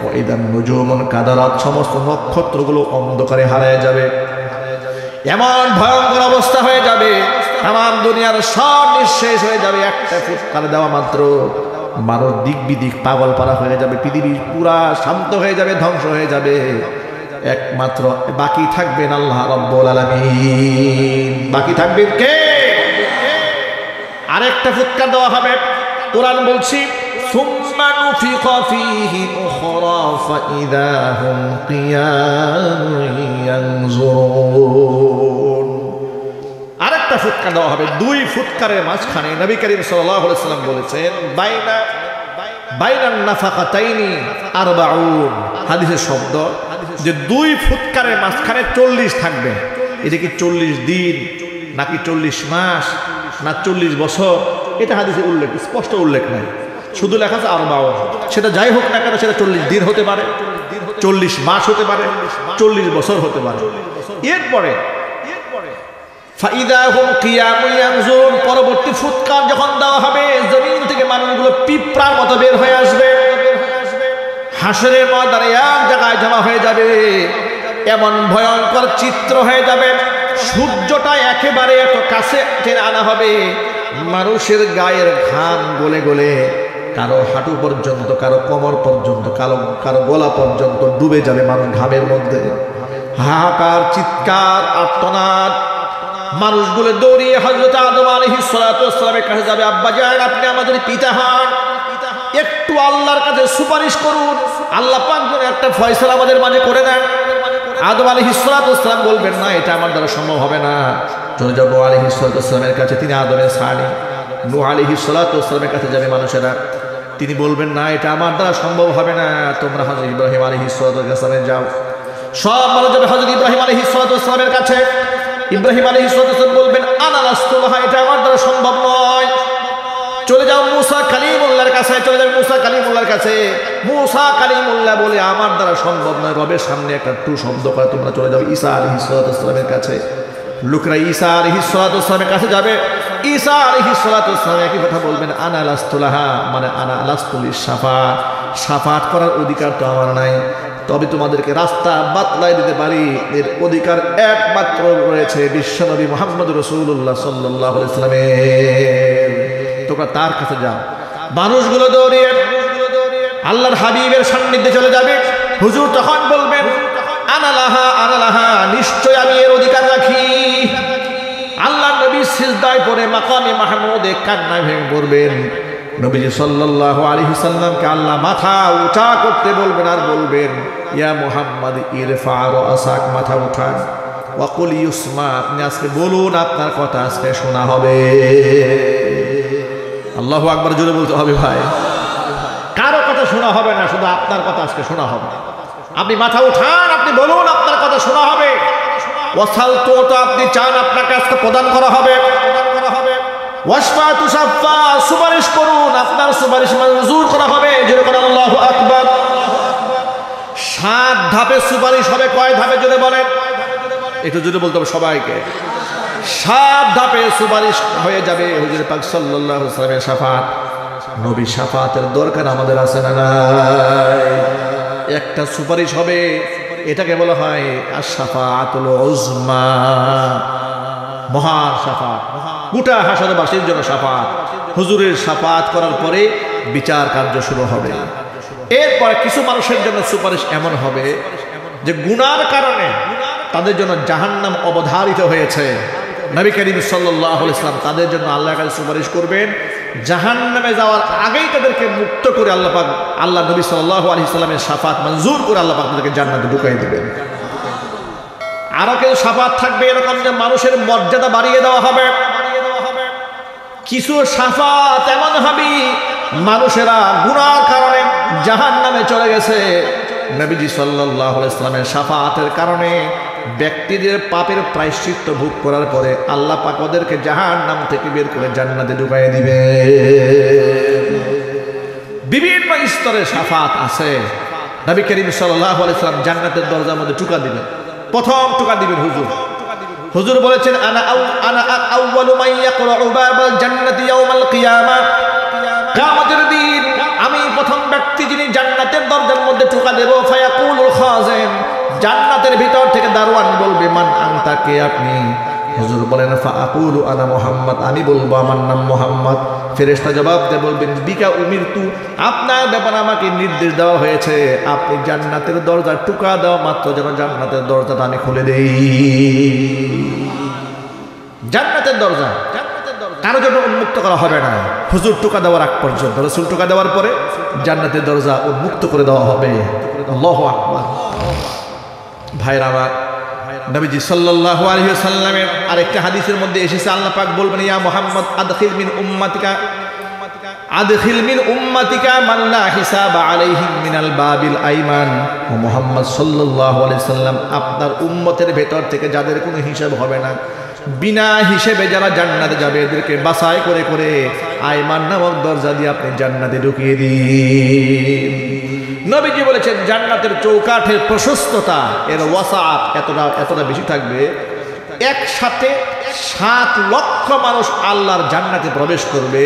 ওয়াইদান নুজুমুন কাদারাত, সমস্ত নক্ষত্রগুলো অন্ধকারে হারিয়ে যাবে। এমন ভয়ঙ্কর অবস্থা হয়ে যাবে, তামাম দুনিয়ার সব নিঃশেষ হয়ে যাবে। একটা ফুৎকার দেওয়া মাত্র মানুষ দিক বিদিক পাগল পারা হয়ে যাবে, পৃথিবী পুরা শান্ত হয়ে যাবে, ধ্বংস হয়ে যাবে। একমাত্র বাকি থাকবেন আল্লাহ রাব্বুল আলামিন। বাকি থাকবেন কে? আরেকটা ফুৎকার দেওয়া হবে। কোরআন বলছি সুম্মা নুফিখা ফীহি উখরা ফাইযা হুম কিয়ামুন ইয়ানজুরুন। আরেকটা ফুৎকার দেওয়া হবে। দুই ফুৎকারের মাঝখানে নবী করিম সাল্লাল্লাহু আলাইহি ওয়াসাল্লাম বলেছেন বাইনান নাফাকাতাইনি আরবাউন, হাদিসের শব্দ যে দুই ফুৎকারের মাঝখানে 40 থাকবে। এটা কি 40 দিন নাকি 40 মাস না 40 বছর, এটা হাদিসে উল্লেখ, স্পষ্ট উল্লেখ নাই, শুধু লেখা আছে আরবাউন। সেটা যাই হোক না কেন, সেটা 40 দিন হতে পারে, 40 মাস হতে পারে, 40 বছর হতে পারে। এরপরে ফাইদা হুম কিয়ামুন ইয়ানজুরুন, পরবর্তী ফুৎকার যখন দেওয়া হবে জমিন থেকে মানুষগুলো পিঁপড়ার মতো বের হয়ে আসবে, হাসরের ময়দানে এক জায়গায় জমা হয়ে যাবে। এমন ভয়ঙ্কর চিত্র হয়ে যাবে, সূর্যটা একেবারে এত কাছে টেনে আনা হবে, মানুষের গায়ের ঘাম গলে গলে কারো হাঁটু পর্যন্ত, কারো কোমর পর্যন্ত, কারো গলা পর্যন্ত ডুবে যাবে মানুষ ঘামের মধ্যে। হাহাকার, চিৎকার, আর্তনাদ, মানুষগুলো দৌড়িয়ে হযরত আদম আলাইহিস সালাতু ওয়াস সালামের কাছে যাবে। আব্বা জান, আপনি আমাদের পিতা হন, একটু আল্লাহর কাছে সুপারিশ করুন, আল্লাহ পাক যেন একটা ফয়সালা আমাদের মাঝে করে দেন। আদম আলাইহিস সালাতু ওয়াস সালাম বলবেন, না, এটা আমার দ্বারা সম্ভব হবে না। চলে যাও নূহ আলাইহিস সালাতু ওয়াস সালামের কাছে, তিনি আদমের সানি। নূহ আলাইহিস সালাতু ওয়াস সালামের কাছে যাবে মানুষেরা, তিনি বলবেন, না, এটা আমার দ্বারা সম্ভব হবে না, তোমরা হযরত ইব্রাহিম আলাইহিস সালাতু ওয়াস সালামে যাও। সব মানুষ যাবে হযরত ইব্রাহিম আলাইহিস সালাতু ওয়াস সালামের কাছে। ইব্রাহিম আলাইহিস সালাতু ওয়াস সালাম বলবেন, আনা লাস্তু লাহা, এটা আমার দ্বারা সম্ভব নয়। চলে যাও মুসা কালিমুল্লাহর কাছে, চলে যাবে মুসা কালিমুল্লাহর কাছে। মুসা কালিমুল্লাহ বলে, আমার দ্বারা সম্ভব নয়, রবের সামনে একটা টু শব্দ করে তোমরা চলে যাও ঈসা আলাইহিস সালাতু ওয়াস সালামের কাছে। লোকরা ঈসা আলাইহিস সালাতু ওয়াস সালামের কাছে যাবে। ঈসা আলাইহিস সালাতু ওয়াস সালাম একই কথা বলবেন, আনা লাস্তু লাহা, মানে আনা লাস্তু লিশাফাআত, শাফাআত করার অধিকার তো আমার নাই, তবে তোমাদেরকে রাস্তা বাতলাই দিতে পারি, এর অধিকার একমাত্র রয়েছে বিশ্বনবী মুহাম্মদ রাসূলুল্লাহ সাল্লাল্লাহু আলাইহি ওয়াসাল্লামের। তোমরা তার কাছে যাও। মানুষগুলো দৌড়িয়ে আল্লাহর হাবিবের সান্নিধ্যে চলে যাবে। হুজুর তখন বলবেন, আনা লাহা, আনা লাহা, নিশ্চয় আমি এর অধিকার রাখি। আল্লাহ নবী সিজদায় পড়ে মাকামে মাহমুদে কান্নায় ভেঙে পড়বেন। নবীজি সাল্লাল্লাহু আলাইহি ওয়াসাল্লামকে আল্লাহ মাথা উঁচা করতে বলবেন আর বলবেন, ইয়া মুহাম্মদ ইরফা রাসাক, মাথা উঠান, ওয়া কুল ইউসমা, আপনি আজকে বলুন, আপনার কথা আজকে শোনা হবে। আল্লাহু আকবার জোরে বলতে হবে ভাই। কারো কথা শোনা হবে না, শুধু আপনার কথা আজকে শোনা হবে। আপনি মাথা উঠান, আপনি বলুন, আপনার কথা শোনা হবে। ওয়াসাল, তো আপনি চান, আপনাকে আজকে প্রদান করা হবে। ওয়াশফা তুশাফা, সুপারিশ করুন, আপনার সুপারিশ মঞ্জুর করা হবে। যেরকম আল্লাহু আকবার। 7 ধাপে সুপারিশ হবে। কয় ধাপে জোরে বলেন? একটু জোরে বলতে হবে সবাইকে। 7 ধাপে সুপারিশ হয়ে যাবে। হুজুর পাক সাল্লাল্লাহু আলাইহি ওয়াসাল্লামের শাফাআত, নবী শাফাআতের দরকার আমাদের আছে না নাই? একটা সুপারিশ হবে, এটাকে বলা হয় আশ-শাফাআতুল উযমা, মহান শাফাআত, গোটা হাসরবাসীর জন্য শাফাআত। হুজুরের শাফাআত করার পরে বিচার কার্য শুরু হবে। এরপরে কিছু মানুষের জন্য সুপারিশ এমন হবে যে গুনার কারণে তাদের জন্য জাহান্নাম অবধারিত হয়েছে। নবী করিম সাল্লাল্লাহু আলাইহি ওয়াসাল্লাম তাদের জন্য আল্লাহর কাছে সুপারিশ করবেন, জাহান্নামে যাওয়ার আগেই তাদেরকে মুক্ত করে আল্লাহ পাক, আল্লাহ নবী সাল্লাল্লাহু আলাইহি ওয়াসাল্লামের শাফাআত মঞ্জুর করে আল্লাহ পাক তাদেরকে জান্নাতে ঢুকাই দিবেন। আরো কেউ শাফাআত থাকবে এরকম যে মানুষের মর্যাদা বাড়িয়ে দেওয়া হবে। কিছু শাফাআত এমন হবে মানুষেরা গুনার কারণে জাহান্নামে চলে গেছে, নবীজি সাল্লাল্লাহু আলাইহি ওয়াসাল্লামের শাফাআতের কারণে ব্যক্তিদের পাপের প্রায়শ্চিত্ত ভোগ করার পরে আল্লাহ পাক ওদেরকে জাহান্নাম থেকে বের করে জান্নাতে ঢুকাই দিবে। বিভিন্ন স্তরের শাফাআত আছে। নবী করিম সাল্লাল্লাহু আলাইহি ওয়াসাল্লাম জান্নাতের দরজার মধ্যে ঢুকা দিবেন। প্রথম ঢুকা দিবেন হুজুর। হুজুর বলেছেন, আনা আউয়ালু মান ইয়াকরাউ বাবাল জান্নাতি ইয়াউমাল কিয়ামা, কিয়ামতের দিন আমি প্রথম ব্যক্তি যিনি জান্নাতের দরজার মধ্যে ঢুকা দেব। ফায়াকুলুল খাজিন, জান্নাতের ভিতর থেকে দারোয়ান বলবে, মান আনতা, কে আপনি? হুজুর বলেন, ফাআকুলু আনা মুহাম্মদ, আমি বলবো আমার নাম মুহাম্মদ। ফেরেশতা জবাব দিয়ে বলবেন, বিকা উমিরতু, আপনার ব্যাপারে আমাকে নির্দেশ দেওয়া হয়েছে, আপনি জান্নাতের দরজা টুকা দাও মাত্র যেন জান্নাতের দরজাটা আমি খুলে দেই। জান্নাতের দরজা কারো জন্য উন্মুক্ত করা হবে না হুজুর টোকা দেওয়ার আগ পর্যন্ত। রাসূল টোকা দেওয়ার পরে জান্নাতের দরজা উন্মুক্ত করে দেওয়া হবে। আল্লাহু আকবার। ভাইরা আমার, নবীজি সাল্লাল্লাহু আলাইহি ওয়াসাল্লামের আরেকটা হাদিসের মধ্যে এসেছে, আল্লাহ পাক বলবেন, ইয়া মুহাম্মদ আদখিল মিন উম্মাতিকা মান লা হিসাবা আলাইহিম মিনাল বাবিল আইমান। ও মুহাম্মদ সাল্লাল্লাহু আলাইহি ওয়াসাল্লাম, আপনার উম্মতের ভেতর থেকে যাদের কোনো হিসাব হবে না, বিনা হিসেবে যারা জান্নাতে যাবে, এদেরকে বাছাই করে করে আইমান নামক দরজা দিয়ে আপনি জান্নাতে ঢুকিয়ে দিন। নবীজি বলেছেন জান্নাতের চৌকাঠের প্রশস্ততা, এর ওয়াসাআত এতটা বেশি থাকবে, একসাথে 7 লক্ষ মানুষ আল্লাহর জান্নাতে প্রবেশ করবে,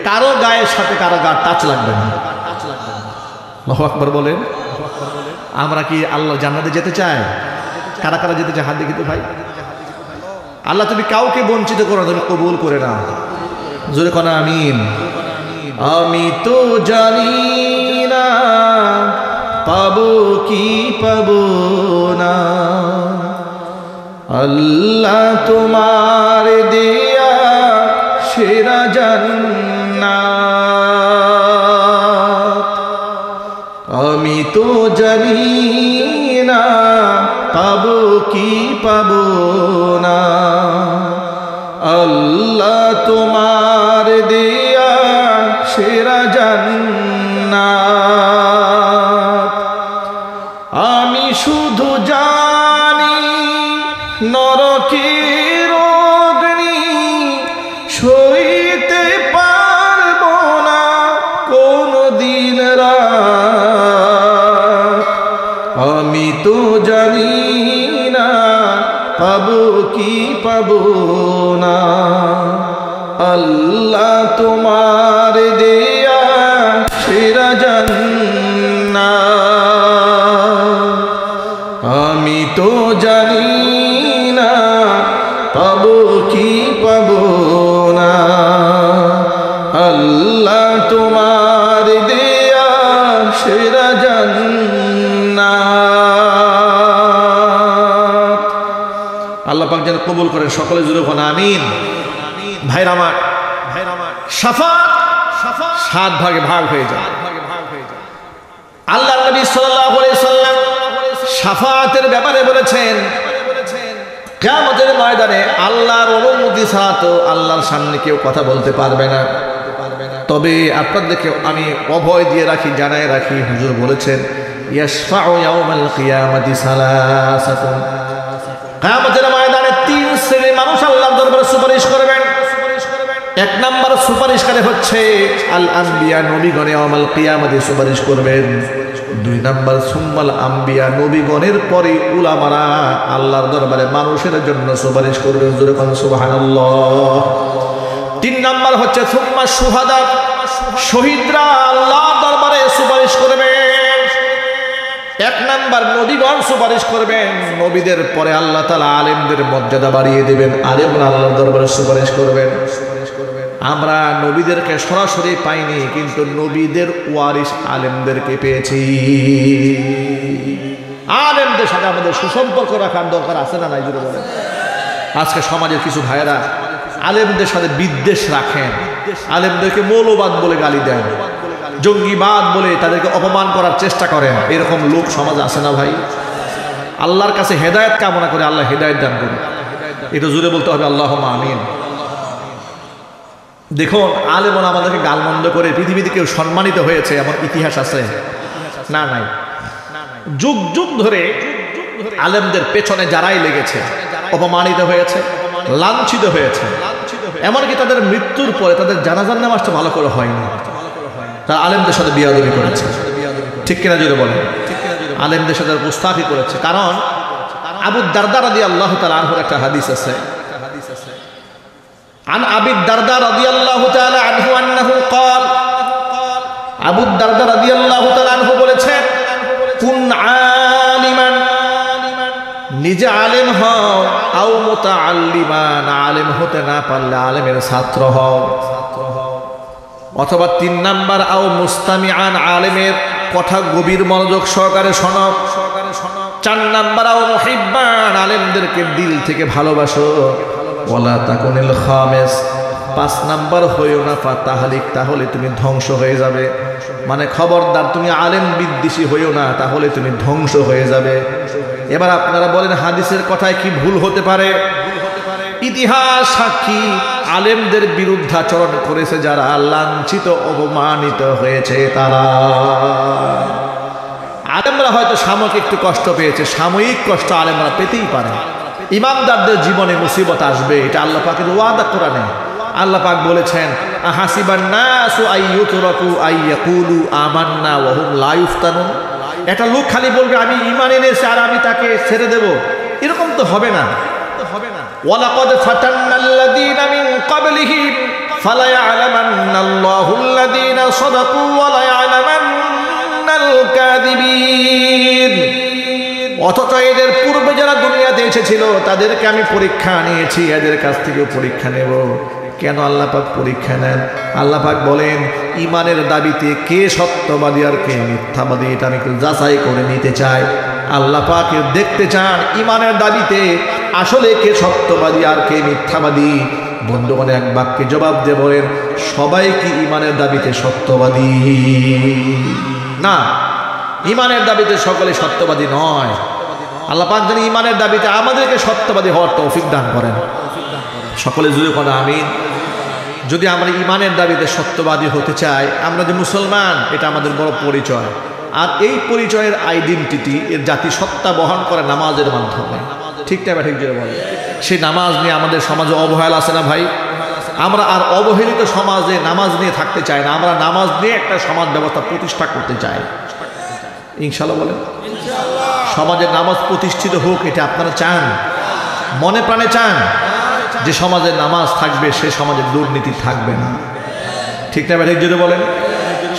কারো গায়ের সাথে কারো গা টাচ লাগবে না। আল্লাহু আকবার বলেন। আমরা কি আল্লাহ জান্নাতে যেতে চাই? কারা কারা যেতে চায় হাত দেখি তো ভাই। আল্লাহ তুমি কাউকে বঞ্চিত করো, তুমি কবুল করে নাও। জোরে কোন আমিন। আমি তো জানি না পাবো কি পাবো না, আল্লাহ তোমার দেয়া সেরা জান্নাত। আমি তো জানি না পাবো কি পাবো না, আল্লাহ তোমার দেয়া সেরা জান্নাত। আমি শুধু জানি নরকের অগ্নি সইতে পারবো না কোনো দিন রাত। আমি তো জানি না পাবো কি পাবো না, আল্লাহ তোমার দেয়া সেরা জান্নাত। আমি তো জানি না পাবো কি পাবো না, আল্লাহ তোমার দেয়া সেরা জান্নাত। আল্লাহ পাক যেন কবুল করেন, সকলে জুড়ে বলেন আমিন। ভাইরা আমার, শাফাত 7 ভাগে ভাগ হয়ে যায়। আল্লাহ নবী সাল্লাল্লাহু আলাইহি সাল্লাম শাফাতের ব্যাপারে বলেছেন, কিয়ামতের ময়দানে আল্লাহর অনুমতি ছাড়া তো আল্লাহর সামনে কেউ কথা বলতে পারবে না। তবে আপনাদেরকে আমি অভয় দিয়ে রাখি, জানায় রাখি, হুজুর বলেছেন ইয়াশফাউ ইয়াউমাল কিয়ামাতি সালাসাতুন। কিয়ামতের ময়দানে 3 শ্রেণীর মানুষ আল্লাহর দরবারে সুপারিশ করবেন। 1 নম্বর সুপারিশকারী হচ্ছে আল আম্বিয়া, নবীগণ ইয়াউমাল কিয়ামাতে সুপারিশ করবেন। 2 নম্বর সুম্মাল আম্বিয়া, নবীগণের পরে উলামারা আল্লাহর দরবারে মানুষের জন্য সুপারিশ করবেন। জোরে কোন সুবহানাল্লাহ। 3 নম্বর হচ্ছে সুম্মা শুহাদা, শহীদরা আল্লাহর দরবারে সুপারিশ করবেন। 1 নম্বর নবীগণ সুপারিশ করবেন, নবীদের পরে আল্লাহ তাআলা আলেমদের মর্যাদা বাড়িয়ে দেবেন, আলেমরা আল্লাহর দরবারে সুপারিশ করবেন। আমরা নবীদেরকে সরাসরি পাইনি, কিন্তু নবীদের ওয়ারিস আলেমদেরকে পেয়েছি। আলেমদের সাথে আমাদের সুসম্পর্ক রাখার দরকার আছে না নাই? জুড়ে বলেন। আজকে সমাজের কিছু ভাইয়েরা আলেমদের সাথে বিদ্বেষ রাখেন, আলেমদেরকে মৌলবাদ বলে গালি দেন, জঙ্গিবাদ বলে তাদেরকে অপমান করার চেষ্টা করেন। এরকম লোক সমাজ আছে না ভাই? আল্লাহর কাছে হেদায়েত কামনা করে, আল্লাহ হেদায়েত দান করুন। এটা জুড়ে বলতে হবে আল্লাহুম্মা আমিন। দেখুন, আলেমরা আমাদেরকে গালমন্দ করে পৃথিবীতে কেউ সম্মানিত হয়েছে এমন ইতিহাস আছে না? নাই। যুগ যুগ ধরে আলেমদের পেছনে যারাই লেগেছে অপমানিত হয়েছে, লাঞ্ছিত হয়েছে, এমনকি তাদের মৃত্যুর পরে তাদের জানাজার নামাজটা ভালো করে হয়নি। তারা আলেমদের সাথে বিয়াদবি করেছে, ঠিক কিনা জোরে বলেন? আলেমদের সাথে গুস্তাখি করেছে। কারণ আবু দারদা রাদিয়াল্লাহু তাআলা আনহুর একটা হাদিস আছে, عن أبي الدرداء رضي الله تعالى عنه أنه قال, আবু দারদা রাদিয়াল্লাহু তাআলা আনহু বলেছেন, কুন আলিমান, নিজে আলেম হও, আও মুতাআল্লিমান, আলেম হতে না পারলে আলেমের ছাত্র হও, অথবা 3 নাম্বার আও মুস্তামিআন, আলেমের কথা গভীর মনোযোগ সহকারে শোনো, 4 নাম্বার আও মুহিব্বান, আলেমদেরকে দিল থেকে ভালোবাসো, ওয়ালা তাকুনিল খামিস, 5 নাম্বার হইও না ফাতাহলিক, তাহলে তুমি ধ্বংস হয়ে যাবে। মানে খবরদার তুমি আলেম বিদ্বেষী হইও না, তাহলে তুমি ধ্বংস হয়ে যাবে। এবার আপনারা বলেন হাদিসের কথায় কি ভুল হতে পারে? ইতিহাস সাক্ষী, আলেমদের বিরুদ্ধাচরণ করেছে যারা, লাঞ্ছিত অপমানিত হয়েছে তারা। আলেমরা হয়তো সাময়িক একটু কষ্ট পেয়েছে, সাময়িক কষ্ট আলেমরা পেতেই পারে। ইমামদারদের জীবনে মুসিবত আসবে, এটা আল্লাহ পাকের ওয়াদা কোরআনে। আল্লাহ পাক বলেছেন আহাসিবান নাসু আইয়ুতরাকু আইয়াকুলু আমান্না ওয়া হুম লা ইফতানুন। একটা লোক খালি বলবে আমি ঈমান এনেছি আর আমি তাকে ছেড়ে দেব, এরকম তো হবে না। ওয়ালাকাদ ফাতান্নাল্লাযীনা মিন ক্বাবলিহিম ফালায়া'লামান্নাল্লাহুল্লাযীনা সাদাকু ওয়া লায়া'লামান্নাল কাযিবিন। অথচ এদের পূর্বে যারা দুনিয়াতে এসেছিল তাদেরকে আমি পরীক্ষা নিয়েছি, এদের কাছ থেকেও পরীক্ষা নেব। কেন আল্লাহ পাক পরীক্ষা নেন? আল্লাহ পাক বলেন ইমানের দাবিতে কে সত্যবাদী আর কে মিথ্যাবাদী, এটা আমি একটু যাচাই করে নিতে চাই। আল্লাহ পাক দেখতে চান ইমানের দাবিতে আসলে কে সত্যবাদী আর কে মিথ্যাবাদী। বন্ধুগণ এক বাক্যে জবাব দিয়ে বলেন সবাই কি ইমানের দাবিতে সত্যবাদী? না, ইমানের দাবিতে সকলে সত্যবাদী নয়। আল্লাহ পাক যেন ইমানের দাবিতে আমাদেরকে সত্যবাদী হওয়ার তৌফিক দান করেন। সকলে জুড়ে কোন আমিন। যদি আমরা ইমানের দাবিতে সত্যবাদী হতে চাই, আমরা যে মুসলমান এটা আমাদের বড় পরিচয়। আর এই পরিচয়ের আইডেন্টিটি এর জাতি সত্তা বহন করে নামাজের মাধ্যমে। ঠিক না ঠিক জোরে বলে। সেই নামাজ নিয়ে আমাদের সমাজে অবহেলা আছে না ভাই? আমরা আর অবহেলিত সমাজে নামাজ নিয়ে থাকতে চাই না, আমরা নামাজ নিয়ে একটা সমাজ ব্যবস্থা প্রতিষ্ঠা করতে চাই। ইনশাআল্লাহ বলেন। সমাজের নামাজ প্রতিষ্ঠিত হোক, এটা আপনারা চান, মনে প্রাণে চান। যে সমাজে নামাজ থাকবে সে সমাজে দুর্নীতি থাকবে না। ঠিক না ঠিক যদি বলেন।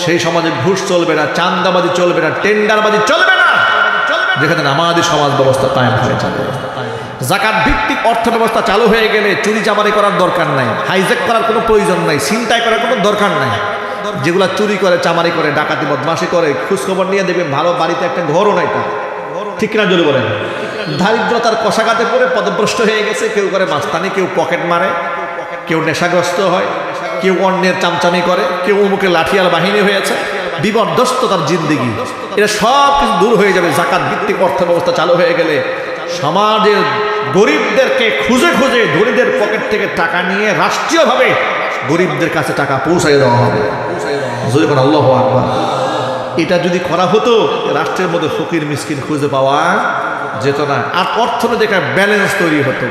সেই সমাজে ঘুষ চলবে না, চাঁদাবাজি চলবে না, টেন্ডারবাজি চলবে না, যেখানে নামাজি সমাজ ব্যবস্থা কায়েম হয়ে যাবে। যাকাত ভিত্তিক অর্থ ব্যবস্থা চালু হয়ে গেলে চুরি চামারি করার দরকার নাই, হাইজ্যাক করার কোনো প্রয়োজন নাই, ছিনতাই করার কোনো দরকার নাই। যেগুলা চুরি করে, চামারি করে, ডাকাতি বদমাশি করে, খোঁজখবর নিয়ে দেবে ভালো বাড়িতে একটা ঘরও নাই তার। ঠিক না যদি বলেন। দারিদ্রতার কষাঘাতে পড়ে পদভ্রষ্ট হয়ে গেছে। কেউ করে মাস্তানি, কেউ পকেট মারে, কেউ নেশাগ্রস্ত হয়, কেউ অন্যের চামচামি করে, কেউ অমুকে লাঠিয়াল বাহিনী হয়েছে, বিপর্যস্ত তার জিন্দেগি। এটা সব কিছু দূর হয়ে যাবে যাকাত ভিত্তিক অর্থ ব্যবস্থা চালু হয়ে গেলে। সমাজের গরিবদেরকে খুঁজে খুঁজে ধনীদের পকেট থেকে টাকা নিয়ে রাষ্ট্রীয়ভাবে গরিবদের কাছে টাকা পৌঁছায় দেওয়া হবে। আল্লাহু আকবার। এটা যদি করা হতো রাষ্ট্রের মধ্যে ফকির মিসকিন খুঁজে পাওয়া যেত না, আর অর্থনৈতিক ব্যালেন্স তৈরি হতো।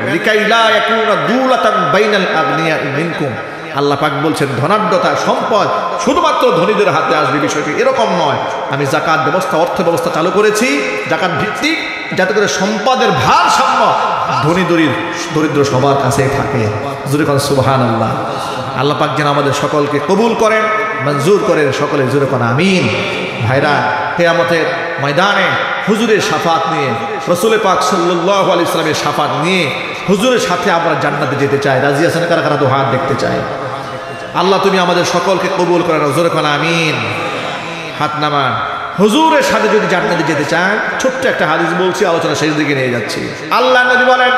আল্লাহ পাক বলছেন ধনাঢ্যতা সম্পদ শুধুমাত্র ধনীদের হাতে আসবে, বিষয়টি এরকম নয়। আমি যাকাত ব্যবস্থা, অর্থ ব্যবস্থা চালু করেছি যাকাত ভিত্তিক, যাতে করে সম্পদের ভারসাম্য ধনী দরিদ্র সবার কাছে থাকে। জোরে কোন সুবহানাল্লাহ। আল্লাহ পাক যেন আমাদের সকলকে কবুল করেন, মঞ্জুর করেন। সকলে জোরে কোন আমিন। ভাইরা, কিয়ামতের ময়দানে হুজুরের শাফাত নিয়ে, রাসূল পাক সাল্লাল্লাহু আলাইহি ওয়াসাল্লামের শাফাত নিয়ে হুজুরের সাথে আমরা জান্নাতে যেতে চাই। রাজি আছেন কারা কারা? তো হাত দেখতে চাই। আল্লাহ তুমি আমাদের সকলকে কবুল করেন। জোরে কোন আমিন। হাত নামান। হুজুরের সাথে যদি জান্নাতে যেতে চান, ছোট্ট একটা হাদিস বলছি, আলোচনা শেষ দিকে নিয়ে যাচ্ছি। আল্লাহ নবী বলেন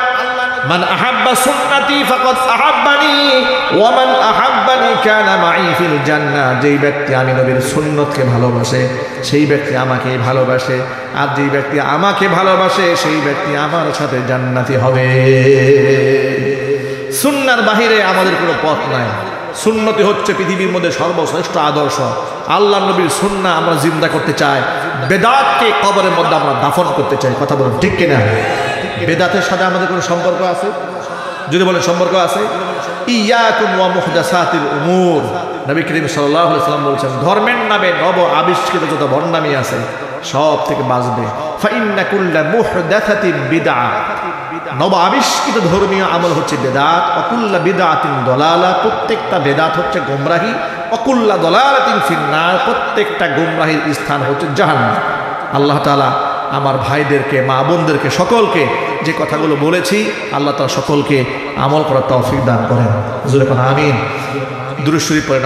মান আহাব্বা সুন্নতি ফাকাদ আহাব্বানি ওয়া মান আহাব্বানি কানা মাই ফিল জান্নাহ। যেই ব্যক্তি আমি নবীর সুন্নতকে ভালোবাসে সেই ব্যক্তি আমাকে ভালোবাসে, আর যেই ব্যক্তি আমাকে ভালোবাসে সেই ব্যক্তি আমার সাথে জান্নাতি হবে। সুন্নাহর বাহিরে আমাদের কোনো পথ নাই। সুন্নতি হচ্ছে পৃথিবীর মধ্যে সর্বশ্রেষ্ঠ আদর্শ। আল্লাহ নবীর সুন্নাহ আমরা জিন্দা করতে চাই, বেদাতকে কবরের মধ্যে আমরা দাফন করতে চাই। কথা বলুন ঠিক কিনা? বেদাতের সাথে আমাদের কোনো সম্পর্ক আছে? যদি বলেন সম্পর্ক আছে। ইয়াকুম ওয়া মুহদাসাতিল উমুর। নবী করিম সাল্লাল্লাহু আলাইহি ওয়াসাল্লাম বলেছেন ধর্মের নামে নব আবিষ্কৃত যত ভণ্ডামি আছে সব থেকে বাঁচবে। ফা ইন্না কুল্লা মুহদাসাতিন বিদআহ। নব আবিষ্কৃত ধর্মীয় আমল হচ্ছে বেদাত। অকুল্লা বিদআতিন দলালা। প্রত্যেকটা বেদাত হচ্ছে গোমরাহি। অকুল্লা দলালাতিন ফিন্নার। প্রত্যেকটা গোমরাহির স্থান হচ্ছে জাহান্নাম। আল্লাহ তাআলা আমার ভাইদেরকে, মা বোনদেরকে, সকলকে যে কথাগুলো বলেছি আল্লাহ তাআলা সকলকে আমল করার তৌফিক দান করেন। জোরে কোন আমিন। দুরূদ শরীফ পড়েন।